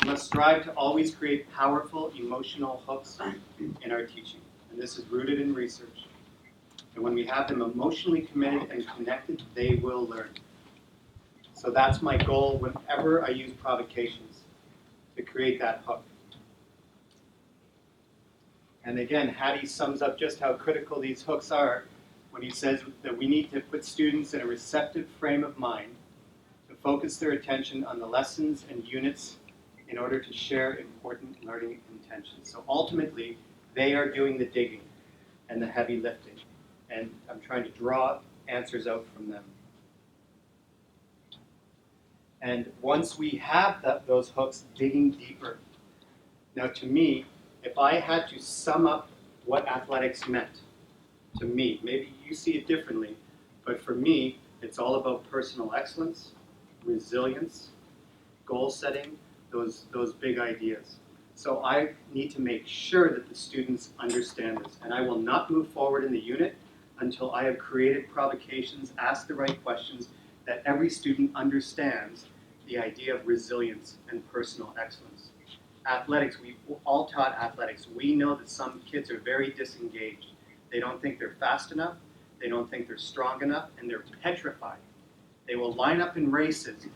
must strive to always create powerful emotional hooks in our teaching. And this is rooted in research. And when we have them emotionally committed and connected, they will learn. So that's my goal whenever I use provocations, to create that hook. And again, Hattie sums up just how critical these hooks are when he says that we need to put students in a receptive frame of mind to focus their attention on the lessons and units in order to share important learning intentions. So ultimately, they are doing the digging and the heavy lifting. And I'm trying to draw answers out from them. And once we have those hooks, digging deeper. Now to me, if I had to sum up what athletics meant to me, maybe you see it differently, but for me, it's all about personal excellence, resilience, goal setting, those big ideas. So I need to make sure that the students understand this, and I will not move forward in the unit until I have created provocations, asked the right questions, that every student understands the idea of resilience and personal excellence. athletics, we've all taught athletics. We know that some kids are very disengaged. They don't think they're fast enough, they don't think they're strong enough, and they're petrified. They will line up in races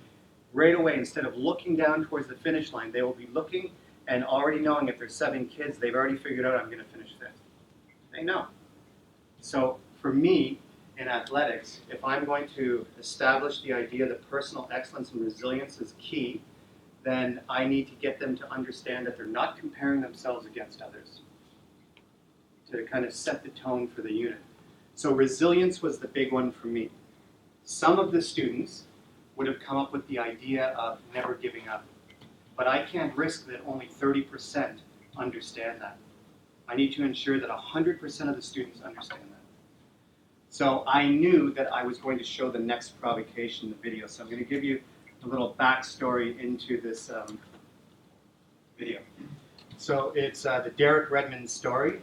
right away. Instead of looking down towards the finish line, they will be looking and already knowing if there's 7 kids, they've already figured out I'm going to finish 5th. They know. So for me, in athletics, if I'm going to establish the idea that personal excellence and resilience is key, then I need to get them to understand that they're not comparing themselves against others, to kind of set the tone for the unit. So resilience was the big one for me. Some of the students would have come up with the idea of never giving up, but I can't risk that only 30% understand that. I need to ensure that 100% of the students understand that. So I knew that I was going to show the next provocation in the video. So I'm going to give you a little backstory into this video. So it's the Derek Redmond story.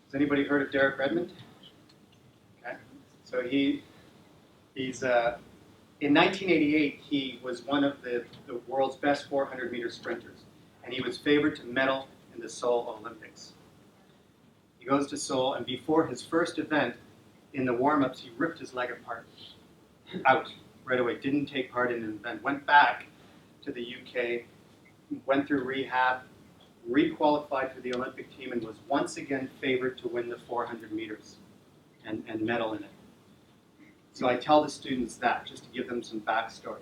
Has anybody heard of Derek Redmond? Okay. So he's in 1988, he was one of the world's best 400-meter sprinters, and he was favored to medal in the Seoul Olympics. He goes to Seoul, and before his first event, in the warm-ups, he ripped his leg apart, out right away, didn't take part in an event, went back to the UK, went through rehab, re-qualified for the Olympic team, and was once again favored to win the 400 meters and medal in it. So I tell the students that, just to give them some backstory.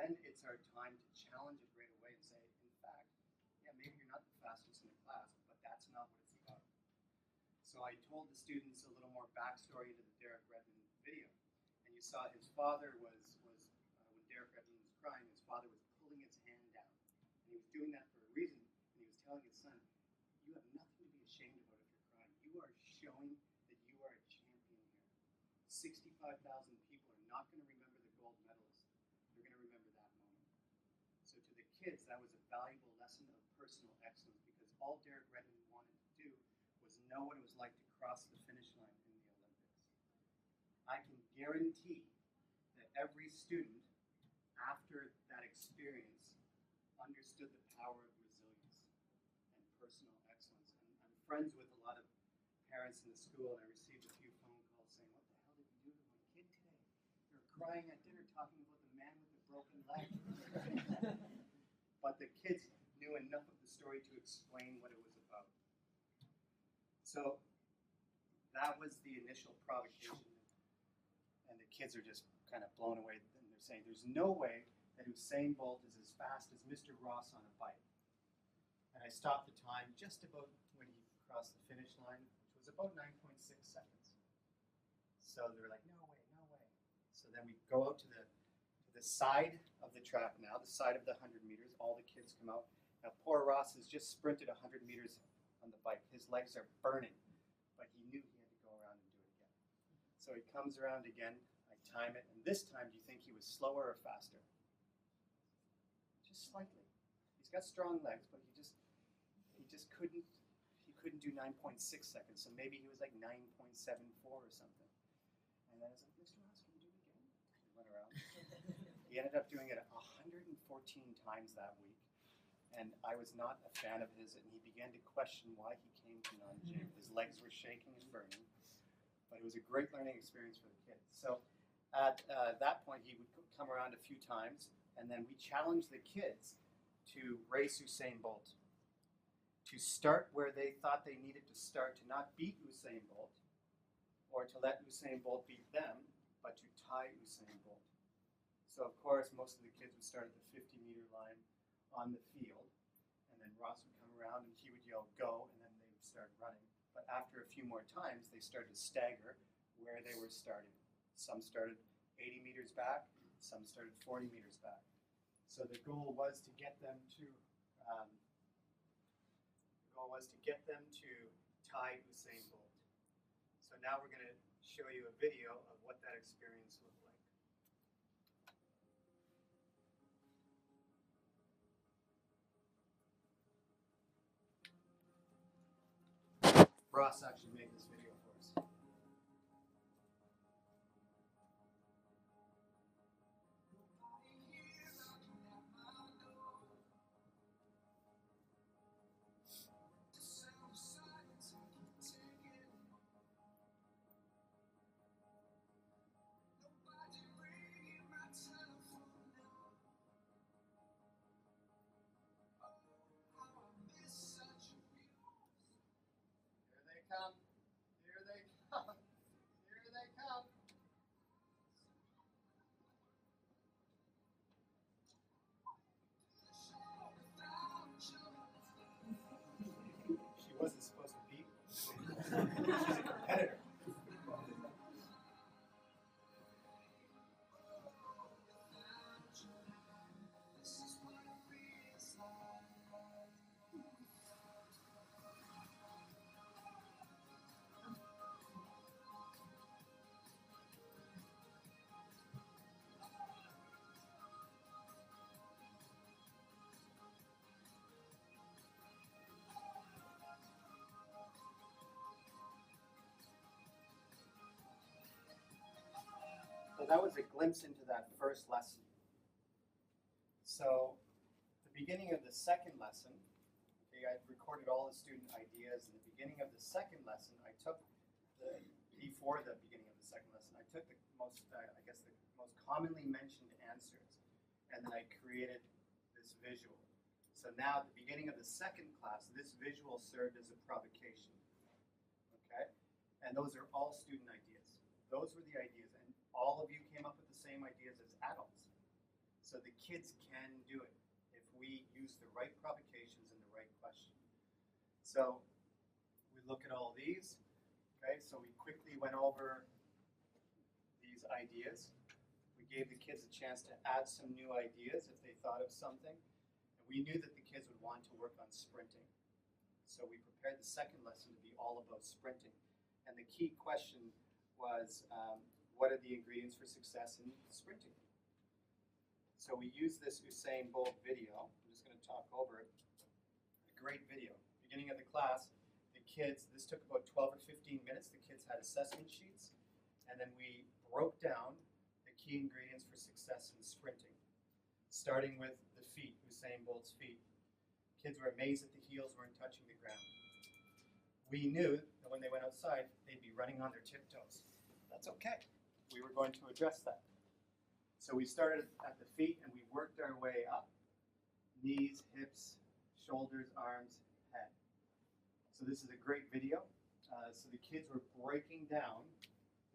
Then it's our time to challenge it right away and say, in fact, yeah, maybe you're not the fastest in the class, but that's not what it's about. So I told the students a little more backstory to the Derek Redmond video. And you saw his father was when Derek Redmond was crying, his father was pulling his hand down. And he was doing that for a reason. And he was telling his son, you have nothing to be ashamed about if you're crying. You are showing that you are a champion here. 65,000 people are not going to remember the gold medalist. They're going to remember that moment. So to the kids, that was a valuable lesson of personal excellence, because all Derek Redmond wanted to do was know what it was like to cross the finish line in the Olympics. I can guarantee that every student, after that experience, understood the power of resilience and personal excellence. And I'm friends with a lot of parents in the school, and I received a few phone calls saying, what the hell did you do to my kid today? They were crying at dinner talking about the man with the broken leg. But the kids knew enough of the story to explain what it was about. So that was the initial provocation. And the kids are just kind of blown away. And they're saying, there's no way that Usain Bolt is as fast as Mr. Ross on a bike. And I stopped the time just about when he crossed the finish line, which was about 9.6 seconds. So they were like, no way, no way. So then we go out to the side of the track now, the side of the 100 meters. All the kids come out. Now, poor Ross has just sprinted 100 meters on the bike. His legs are burning, but he knew he had to go around and do it again. So he comes around again. I time it, and this time, do you think he was slower or faster? Just slightly. He's got strong legs, but he couldn't do 9.6 seconds. So maybe he was like 9.74 or something. And then I was like, Mr. Ross, can you do it again? He went around. He ended up doing it 114 times that week. And I was not a fan of his, and he began to question why he came to non-gym. His legs were shaking and burning. But it was a great learning experience for the kids. So at that point, he would come around a few times, and then we challenged the kids to race Usain Bolt, to start where they thought they needed to start, to not beat Usain Bolt, or to let Usain Bolt beat them, but to tie Usain Bolt. So of course, most of the kids would start at the 50-meter line on the field, and then Ross would come around and he would yell, go, and then they would start running. But after a few more times, they started to stagger where they were starting. Some started 80 meters back, some started 40 meters back. So the goal was to get them to goal was to get them to tie Usain Bolt. So now we're going to show you a video of what that experience looked like. Ross actually made this video for us. Here they come. Here they come. Here they come. She wasn't supposed to be. She's a competitor. So that was a glimpse into that first lesson. So the beginning of the second lesson, okay, I recorded all the student ideas. In the beginning of the second lesson, before the beginning of the second lesson, I took the most, I guess the most commonly mentioned answers, and then I created this visual. So now at the beginning of the second class, this visual served as a provocation, okay? And those are all student ideas. Those were the ideas, and all of you came up with the same ideas as adults. So the kids can do it if we use the right provocations and the right question. So we look at all these, okay? So we quickly went over these ideas. We gave the kids a chance to add some new ideas if they thought of something. And we knew that the kids would want to work on sprinting. So we prepared the second lesson to be all about sprinting. And the key question was, what are the ingredients for success in sprinting? So we used this Usain Bolt video. I'm just going to talk over it. A great video. Beginning of the class, the kids, this took about 12 or 15 minutes. The kids had assessment sheets. And then we broke down the key ingredients for success in sprinting, starting with the feet, Usain Bolt's feet. Kids were amazed that the heels weren't touching the ground. We knew that when they went outside, they'd be running on their tiptoes. That's okay. We were going to address that. So we started at the feet and we worked our way up. Knees, hips, shoulders, arms, head. So this is a great video. So the kids were breaking down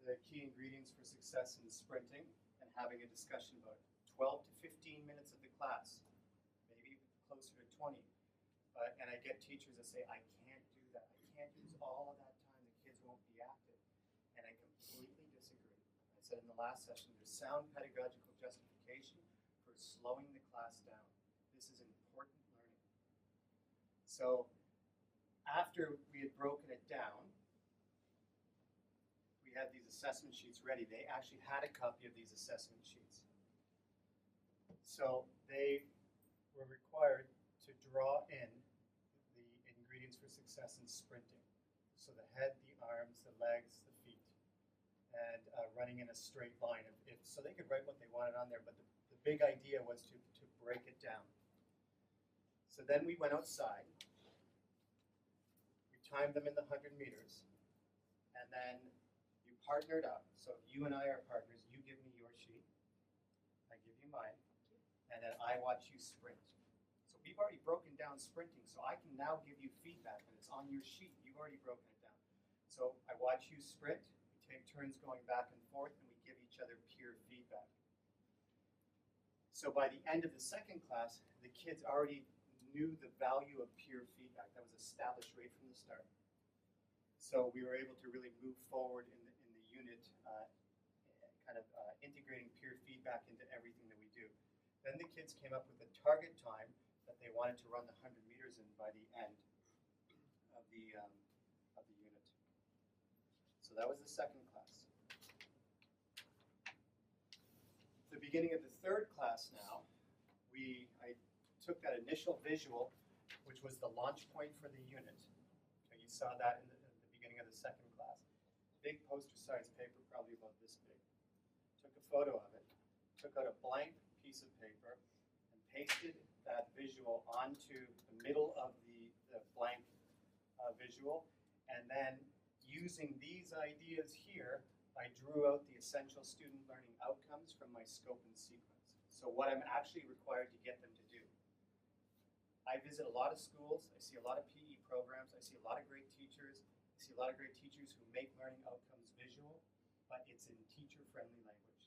the key ingredients for success in sprinting and having a discussion about it. 12 to 15 minutes of the class, maybe closer to 20. And I get teachers that say, I can't do that. I can't use all of that time. The kids won't be active. And I completely disagree. I said in the last session, there's sound pedagogical justification for slowing the class down. This is important learning. So after we had broken it down, we had these assessment sheets ready. They actually had a copy of these assessment sheets. So they were required to draw in the ingredients for success in sprinting. So the head, the arms, the legs, the feet, and running in a straight line. So they could write what they wanted on there, but the big idea was to break it down. So then we went outside. We timed them in the 100 meters, and then you partnered up. So if you and I are partners, you give me your sheet, I give you mine, and then I watch you sprint. So we've already broken down sprinting, so I can now give you feedback, and it's on your sheet. You've already broken it down. So I watch you sprint, we take turns going back and forth, and we give each other peer feedback. So by the end of the second class, the kids already knew the value of peer feedback. That was established right from the start. So we were able to really move forward in the unit, integrating peer feedback into everything that we do. Then the kids came up with a target time that they wanted to run the 100 meters in by the end. the unit. So that was the second class. At the beginning of the third class now, I took that initial visual, which was the launch point for the unit. Okay, you saw that in the beginning of the second class. Big poster-sized paper, probably about this big. Took a photo of it, took out a blank piece of paper, and pasted that visual onto the middle of the blank visual, and then using these ideas here, I drew out the essential student learning outcomes from my scope and sequence. So what I'm actually required to get them to do. I visit a lot of schools, I see a lot of PE programs, I see a lot of great teachers, I see a lot of great teachers who make learning outcomes visual, but it's in teacher-friendly language.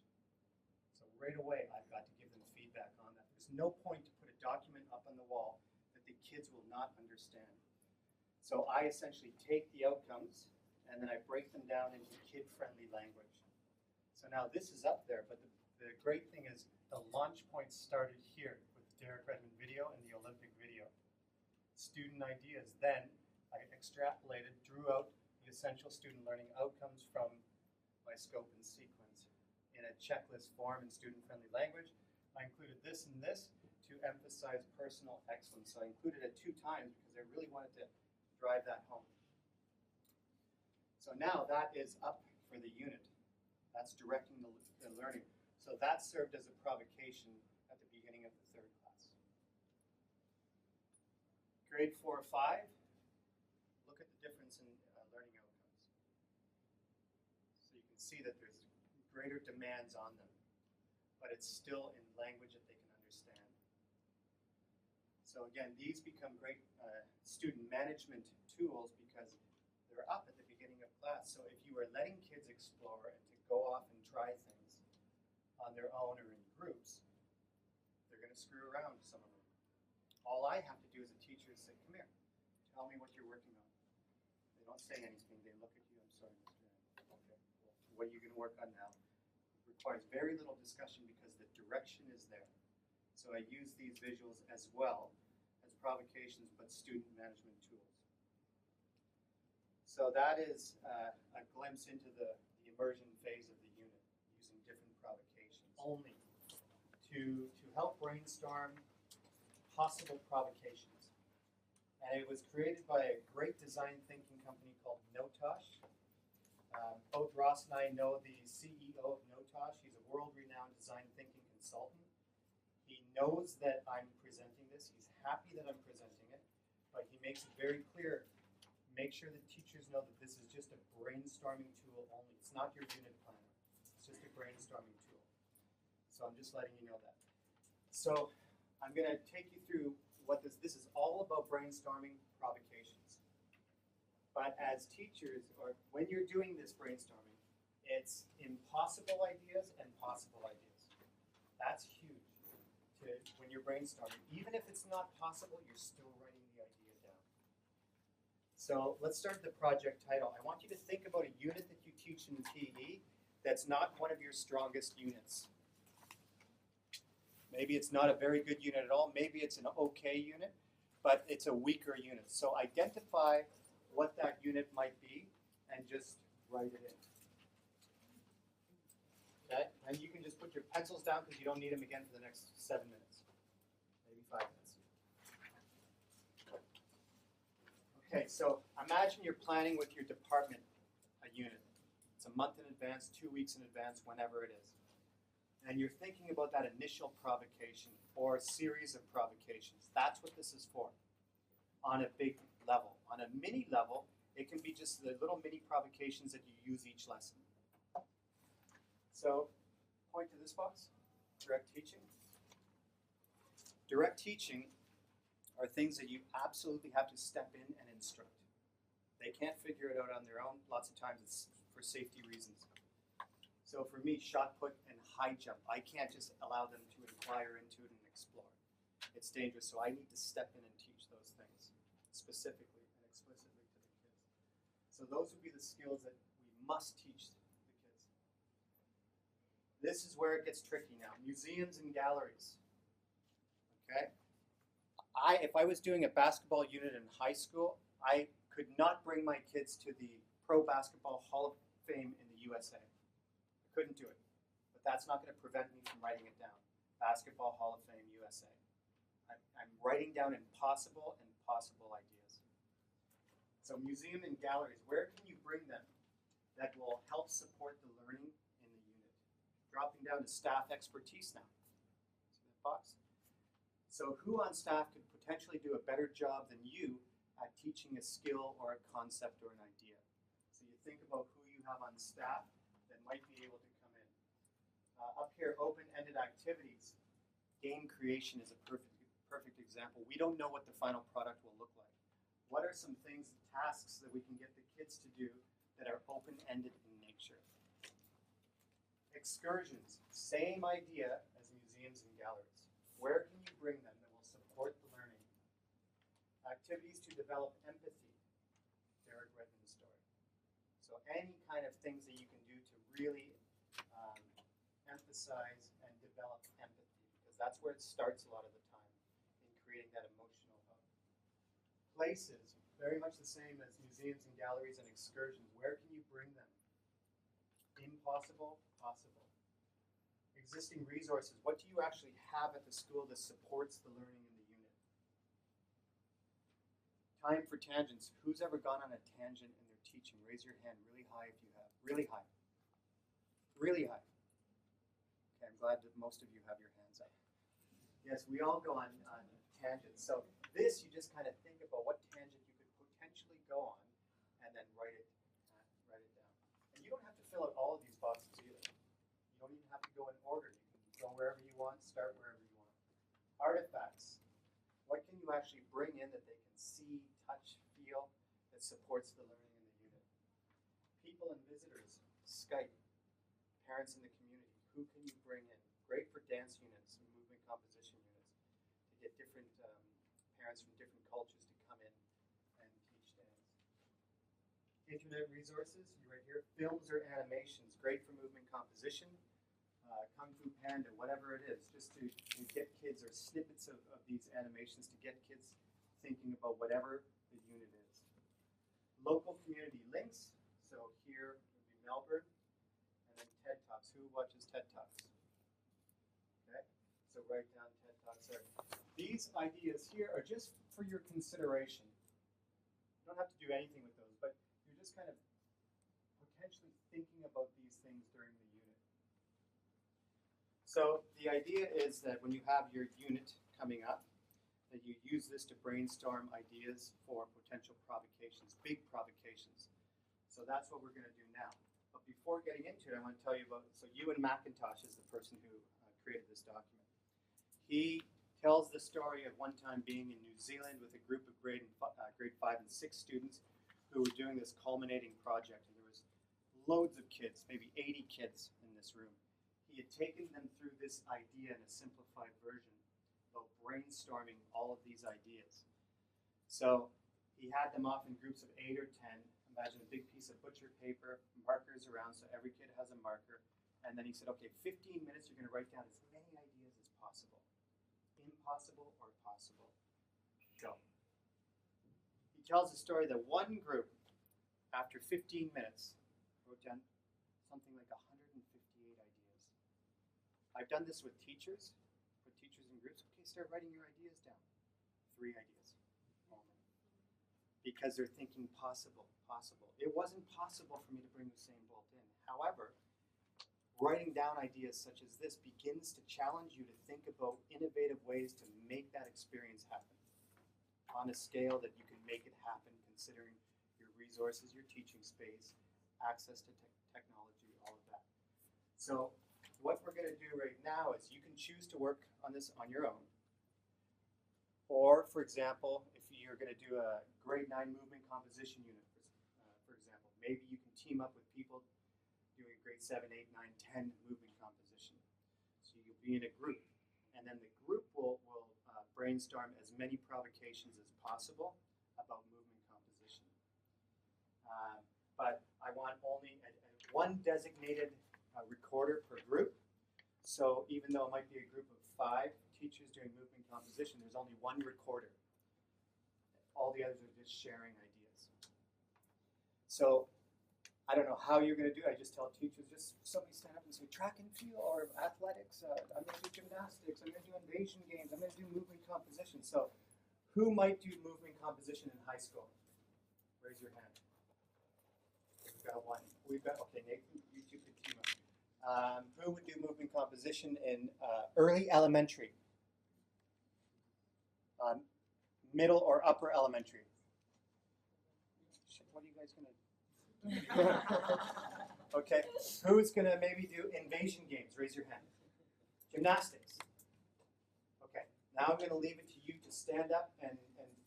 So right away, I've got to give them feedback on that. There's no point to put a document up on the wall that the kids will not understand. So I essentially take the outcomes and then I break them down into kid-friendly language. So now this is up there, but the great thing is the launch point started here with the Derek Redmond video and the Olympic video. Student ideas. Then I extrapolated, drew out the essential student learning outcomes from my scope and sequence in a checklist form in student-friendly language. I included this and this to emphasize personal excellence. So I included it 2 times because I really wanted to drive that home. So now that is up for the unit. That's directing the learning. So that served as a provocation at the beginning of the third class. Grade 4 or 5, look at the difference in learning outcomes. So you can see that there's greater demands on them, but it's still in language that they can understand. So again, these become great student management tools because they're up at the beginning of class. So if you are letting kids explore and to go off and try things on their own or in groups, they're going to screw around, some of them. All I have to do as a teacher is say, come here, tell me what you're working on. They don't say anything, they look at you, I'm sorry, Mr. Andy. Okay, well, what are you going to work on now? It requires very little discussion because the direction is there. So I use these visuals as well as provocations, but student management tools. So that is a glimpse into the immersion phase of the unit, using different provocations. Only to help brainstorm possible provocations. And it was created by a great design thinking company called Notosh. Both Ross and I know the CEO of Notosh. He's a world-renowned design thinking consultant. He knows that I'm presenting this. He's happy that I'm presenting it, but he makes it very clear. Make sure that teachers know that this is just a brainstorming tool only. It's not your unit planner. It's just a brainstorming tool. So I'm just letting you know that. So I'm going to take you through what this is all about, brainstorming provocations. But as teachers, or when you're doing this brainstorming, it's impossible ideas and possible ideas. That's huge when you're brainstorming. Even if it's not possible, you're still writing the idea down. So let's start the project title. I want you to think about a unit that you teach in PE that's not one of your strongest units. Maybe it's not a very good unit at all. Maybe it's an okay unit, but it's a weaker unit. So identify what that unit might be and just write it in. Okay? And you can just put your pencils down because you don't need them again for the next 7 minutes. Maybe 5 minutes. Okay, so imagine you're planning with your department a unit. It's a month in advance, 2 weeks in advance, whenever it is. And you're thinking about that initial provocation or a series of provocations. That's what this is for on a big level. On a mini level, it can be just the little mini provocations that you use each lesson. So, point to this box, direct teaching. Direct teaching are things that you absolutely have to step in and instruct. They can't figure it out on their own. Lots of times it's for safety reasons. So for me, shot put and high jump, I can't just allow them to inquire into it and explore. It's dangerous, so I need to step in and teach those things specifically and explicitly to the kids. So those would be the skills that we must teach the kids. This is where it gets tricky now. Museums and galleries. Okay? If I was doing a basketball unit in high school, I could not bring my kids to the Pro Basketball Hall of Fame in the USA. I couldn't do it. But that's not going to prevent me from writing it down. Basketball Hall of Fame USA. I'm writing down impossible and possible ideas. So museum and galleries, where can you bring them that will help support the learning in the unit? Dropping down to staff expertise now. See that box? So who on staff could potentially do a better job than you at teaching a skill or a concept or an idea? So you think about who you have on staff that might be able to come in. Up here, open-ended activities. Game creation is a perfect example. We don't know what the final product will look like. What are some things, tasks that we can get the kids to do that are open-ended in nature? Excursions, same idea as museums and galleries. Where can you bring them that will support the learning? Activities to develop empathy, Derek Redmond's story. So any kind of things that you can do to really emphasize and develop empathy, because that's where it starts a lot of the time, in creating that emotional hub. Places, very much the same as museums and galleries and excursions. Where can you bring them? Impossible, possible. Existing resources. What do you actually have at the school that supports the learning in the unit? Time for tangents. Who's ever gone on a tangent in their teaching? Raise your hand really high if you have. Really high. Really high. Okay, I'm glad that most of you have your hands up. Yes, we all go on tangents. So this, you just kind of think about what tangent you could potentially go on and then write it down. And you don't have to fill out all of these boxes either. You don't even have to go in order. You can go wherever you want, start wherever you want. Artifacts. What can you actually bring in that they can see, touch, feel, that supports the learning in the unit? People and visitors. Skype. Parents in the community. Who can you bring in? Great for dance units and movement composition units to get different parents from different cultures to come in and teach dance. Internet resources, you right here. Films or animations, great for movement composition. Kung Fu Panda, whatever it is, just to get kids, or snippets of these animations to get kids thinking about whatever the unit is. Local community links, so here would be Melbourne, and then TED Talks. Who watches TED Talks? Okay, so write down TED Talks there. These ideas here are just for your consideration. You don't have to do anything with those, but you're just kind of potentially thinking about these things during the unit. So the idea is that when you have your unit coming up, that you use this to brainstorm ideas for potential provocations, big provocations. So that's what we're going to do now. But before getting into it, I want to tell you about, so Ewan McIntosh is the person who created this document. He tells the story of one time being in New Zealand with a group of grade 5 and 6 students who were doing this culminating project. And there was loads of kids, maybe 80 kids in this room. He had taken them through this idea in a simplified version about brainstorming all of these ideas. So he had them off in groups of 8 or 10. Imagine a big piece of butcher paper, markers around, so every kid has a marker. And then he said, okay, 15 minutes, you're going to write down as many ideas as possible. Impossible or possible. Go. He tells the story that one group, after 15 minutes, wrote down something like 158 ideas. I've done this with teachers, put teachers in groups. Okay, start writing your ideas down. 3 ideas only. Because they're thinking possible, possible. It wasn't possible for me to bring Usain Bolt in. However, writing down ideas such as this begins to challenge you to think about innovative ways to make that experience happen on a scale that you can make it happen, considering your resources, your teaching space, access to technology, all of that. So what we're going to do right now is you can choose to work on this on your own. Or, for example, if you're going to do a grade 9 movement composition unit, for example, maybe you can team up with people doing grade 7, 8, 9, 10 movement composition. So you'll be in a group. And then the group will brainstorm as many provocations as possible about movement composition. But I want only one designated recorder per group. So even though it might be a group of 5 teachers doing movement composition, there's only one recorder. All the others are just sharing ideas. So I don't know how you're going to do it. I just tell teachers, just somebody stand up and say track and field or athletics. I'm going to do gymnastics. I'm going to do invasion games. I'm going to do movement composition. So who might do movement composition in high school? Raise your hand. We've got one. We've got, okay, Nathan, you two could team up. Who would do movement composition in early elementary? Middle or upper elementary? Shit, what are you guys going to okay, who's going to maybe do invasion games? Raise your hand. Gymnastics. Okay, now I'm going to leave it to you to stand up and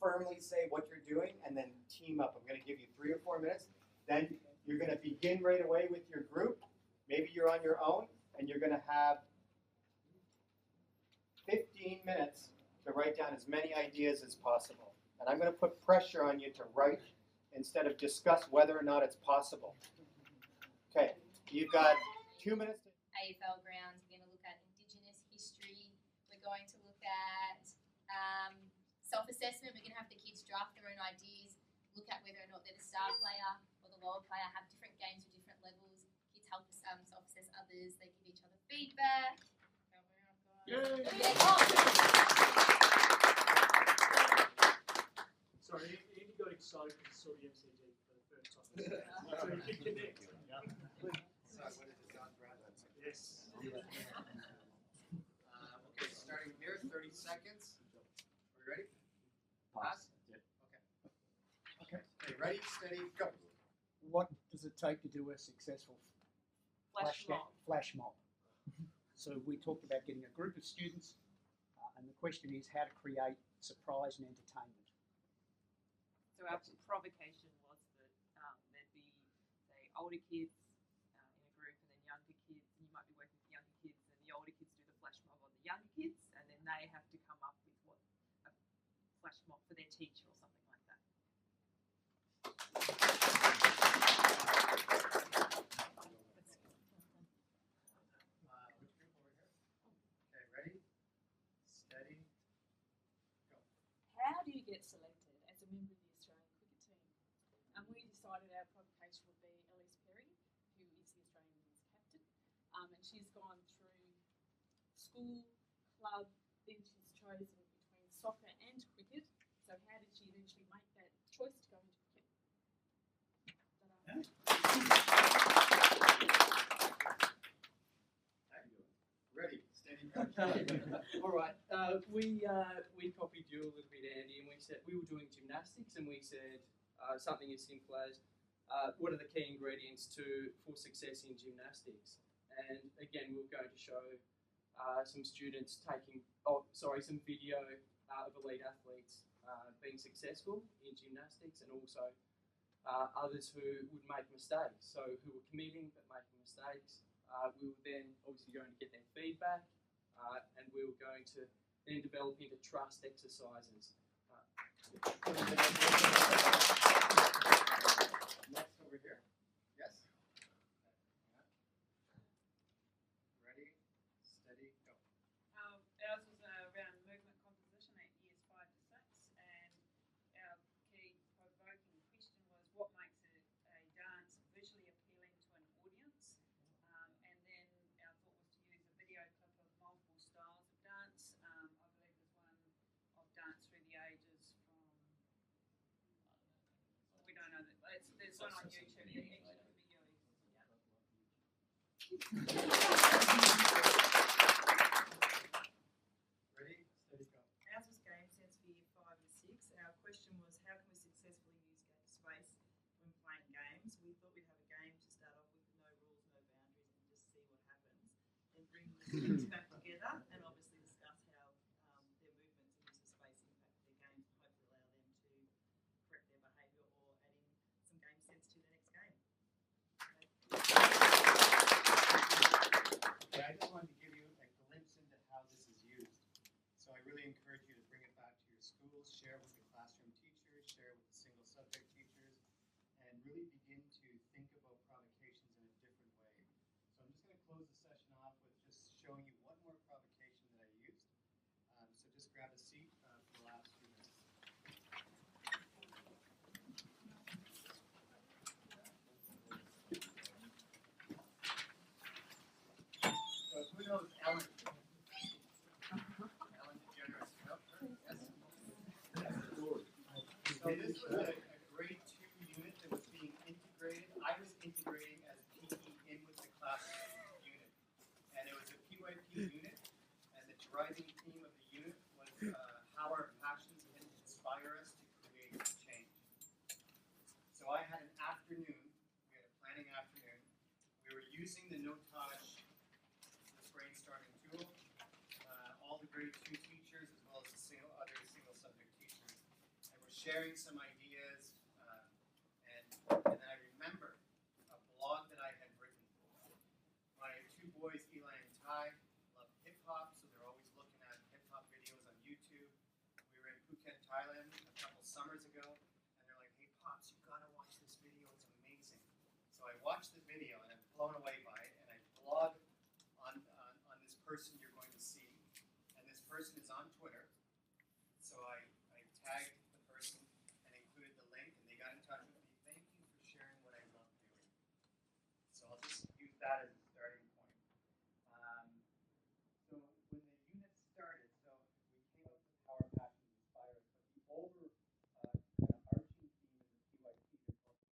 firmly say what you're doing and then team up. I'm going to give you 3 or 4 minutes. Then you're going to begin right away with your group. Maybe you're on your own and you're going to have 15 minutes to write down as many ideas as possible. And I'm going to put pressure on you to write instead of discuss whether or not it's possible. Okay, you've got 2 minutes. AFL grounds, we're going to look at Indigenous history, we're going to look at self-assessment, we're going to have the kids draft their own ideas, look at whether or not they're the star player or the lower player, have different games with different levels, kids help us self-assess others, they give each other feedback. Sorry, Andy got excited because he saw the MCG for the first time. So you can connect. Sorry, what is it, John Brown? Yes. Okay, starting here, 30 seconds. Are we ready? Pass? Okay. Okay, ready, steady, go. What does it take to do a successful flash mob? So we talked about getting a group of students, and the question is how to create surprise and entertainment. So our provocation was that there'd be, say, older kids in a group and then younger kids, and you might be working with younger kids, and the older kids do the flash mob on the younger kids, and then they have to come up with what a flash mob for their teacher or something like that. Which group over here? Okay, ready, steady, go. How do you get selected as a member of the Australian cricket team? And we decided our provocation would be Elise Perry, who is the Australian women's captain. And she's gone through school, club, then she's chosen between soccer and cricket. So how did she eventually make that choice to go into cricket? Ready, steady, go. All right. We copied you a little bit, Andy, and we said we were doing gymnastics, and we said something as simple as what are the key ingredients for success in gymnastics? And again, we were going to show some students some video of elite athletes being successful in gymnastics, and also others who would make mistakes. So who were committing but making mistakes. We were then obviously going to get their feedback, and we were going to then develop into trust exercises. Next over here. Yes? Ready, steady, go. Ours was around movement composition at years 5 to 6, and our key provoking question was what makes a dance visually appealing to an audience. And then our thought was to use a video clip of multiple styles of dance. I believe there's one of dance through the ages from, we don't know, there's one on YouTube, each of the videos. Ready, steady, go. Ours was game sense for year 5 and 6. Our question was how can we successfully use game space when playing games? We thought we'd have a game to start off with, no rules, no boundaries, and just see what happens. Then bring the students back together and obviously discuss how their movements and use of space impact their games and hopefully allow them to correct their behaviour or adding some game sense to the next game. Okay, I just wanted to give you a glimpse into how this is used. So I really encourage you to bring it back to your schools, share it with the classroom teachers, share it with the single subject teachers, and really begin to think about provocations in a different way. So I'm just going to close the session off with just showing you one more provocation that I used. So just grab a seat for the last few minutes. this was a grade 2 unit that was being integrated. I was integrating as PE in with the class unit. And it was a PYP unit, and the driving theme of the unit was how our passions can inspire us to create change. So I had an afternoon, we had a planning afternoon. We were using the Notage, this brainstorming tool, all the grade 2 teachers as well as the other single subject teachers. And we're sharing some ideas, and then I remember a blog that I had written. My 2 boys, Eli and Ty, love hip hop, so they're always looking at hip hop videos on YouTube. We were in Phuket, Thailand a couple summers ago, and they're like, "Hey Pops, you gotta watch this video, it's amazing." So I watched the video and I'm blown away by it, and I blog on this person you're going to see, and this person is on Twitter. So I tagged the person and included the link, and they got in touch with me. Thank you for sharing what I love doing. So I'll just use that as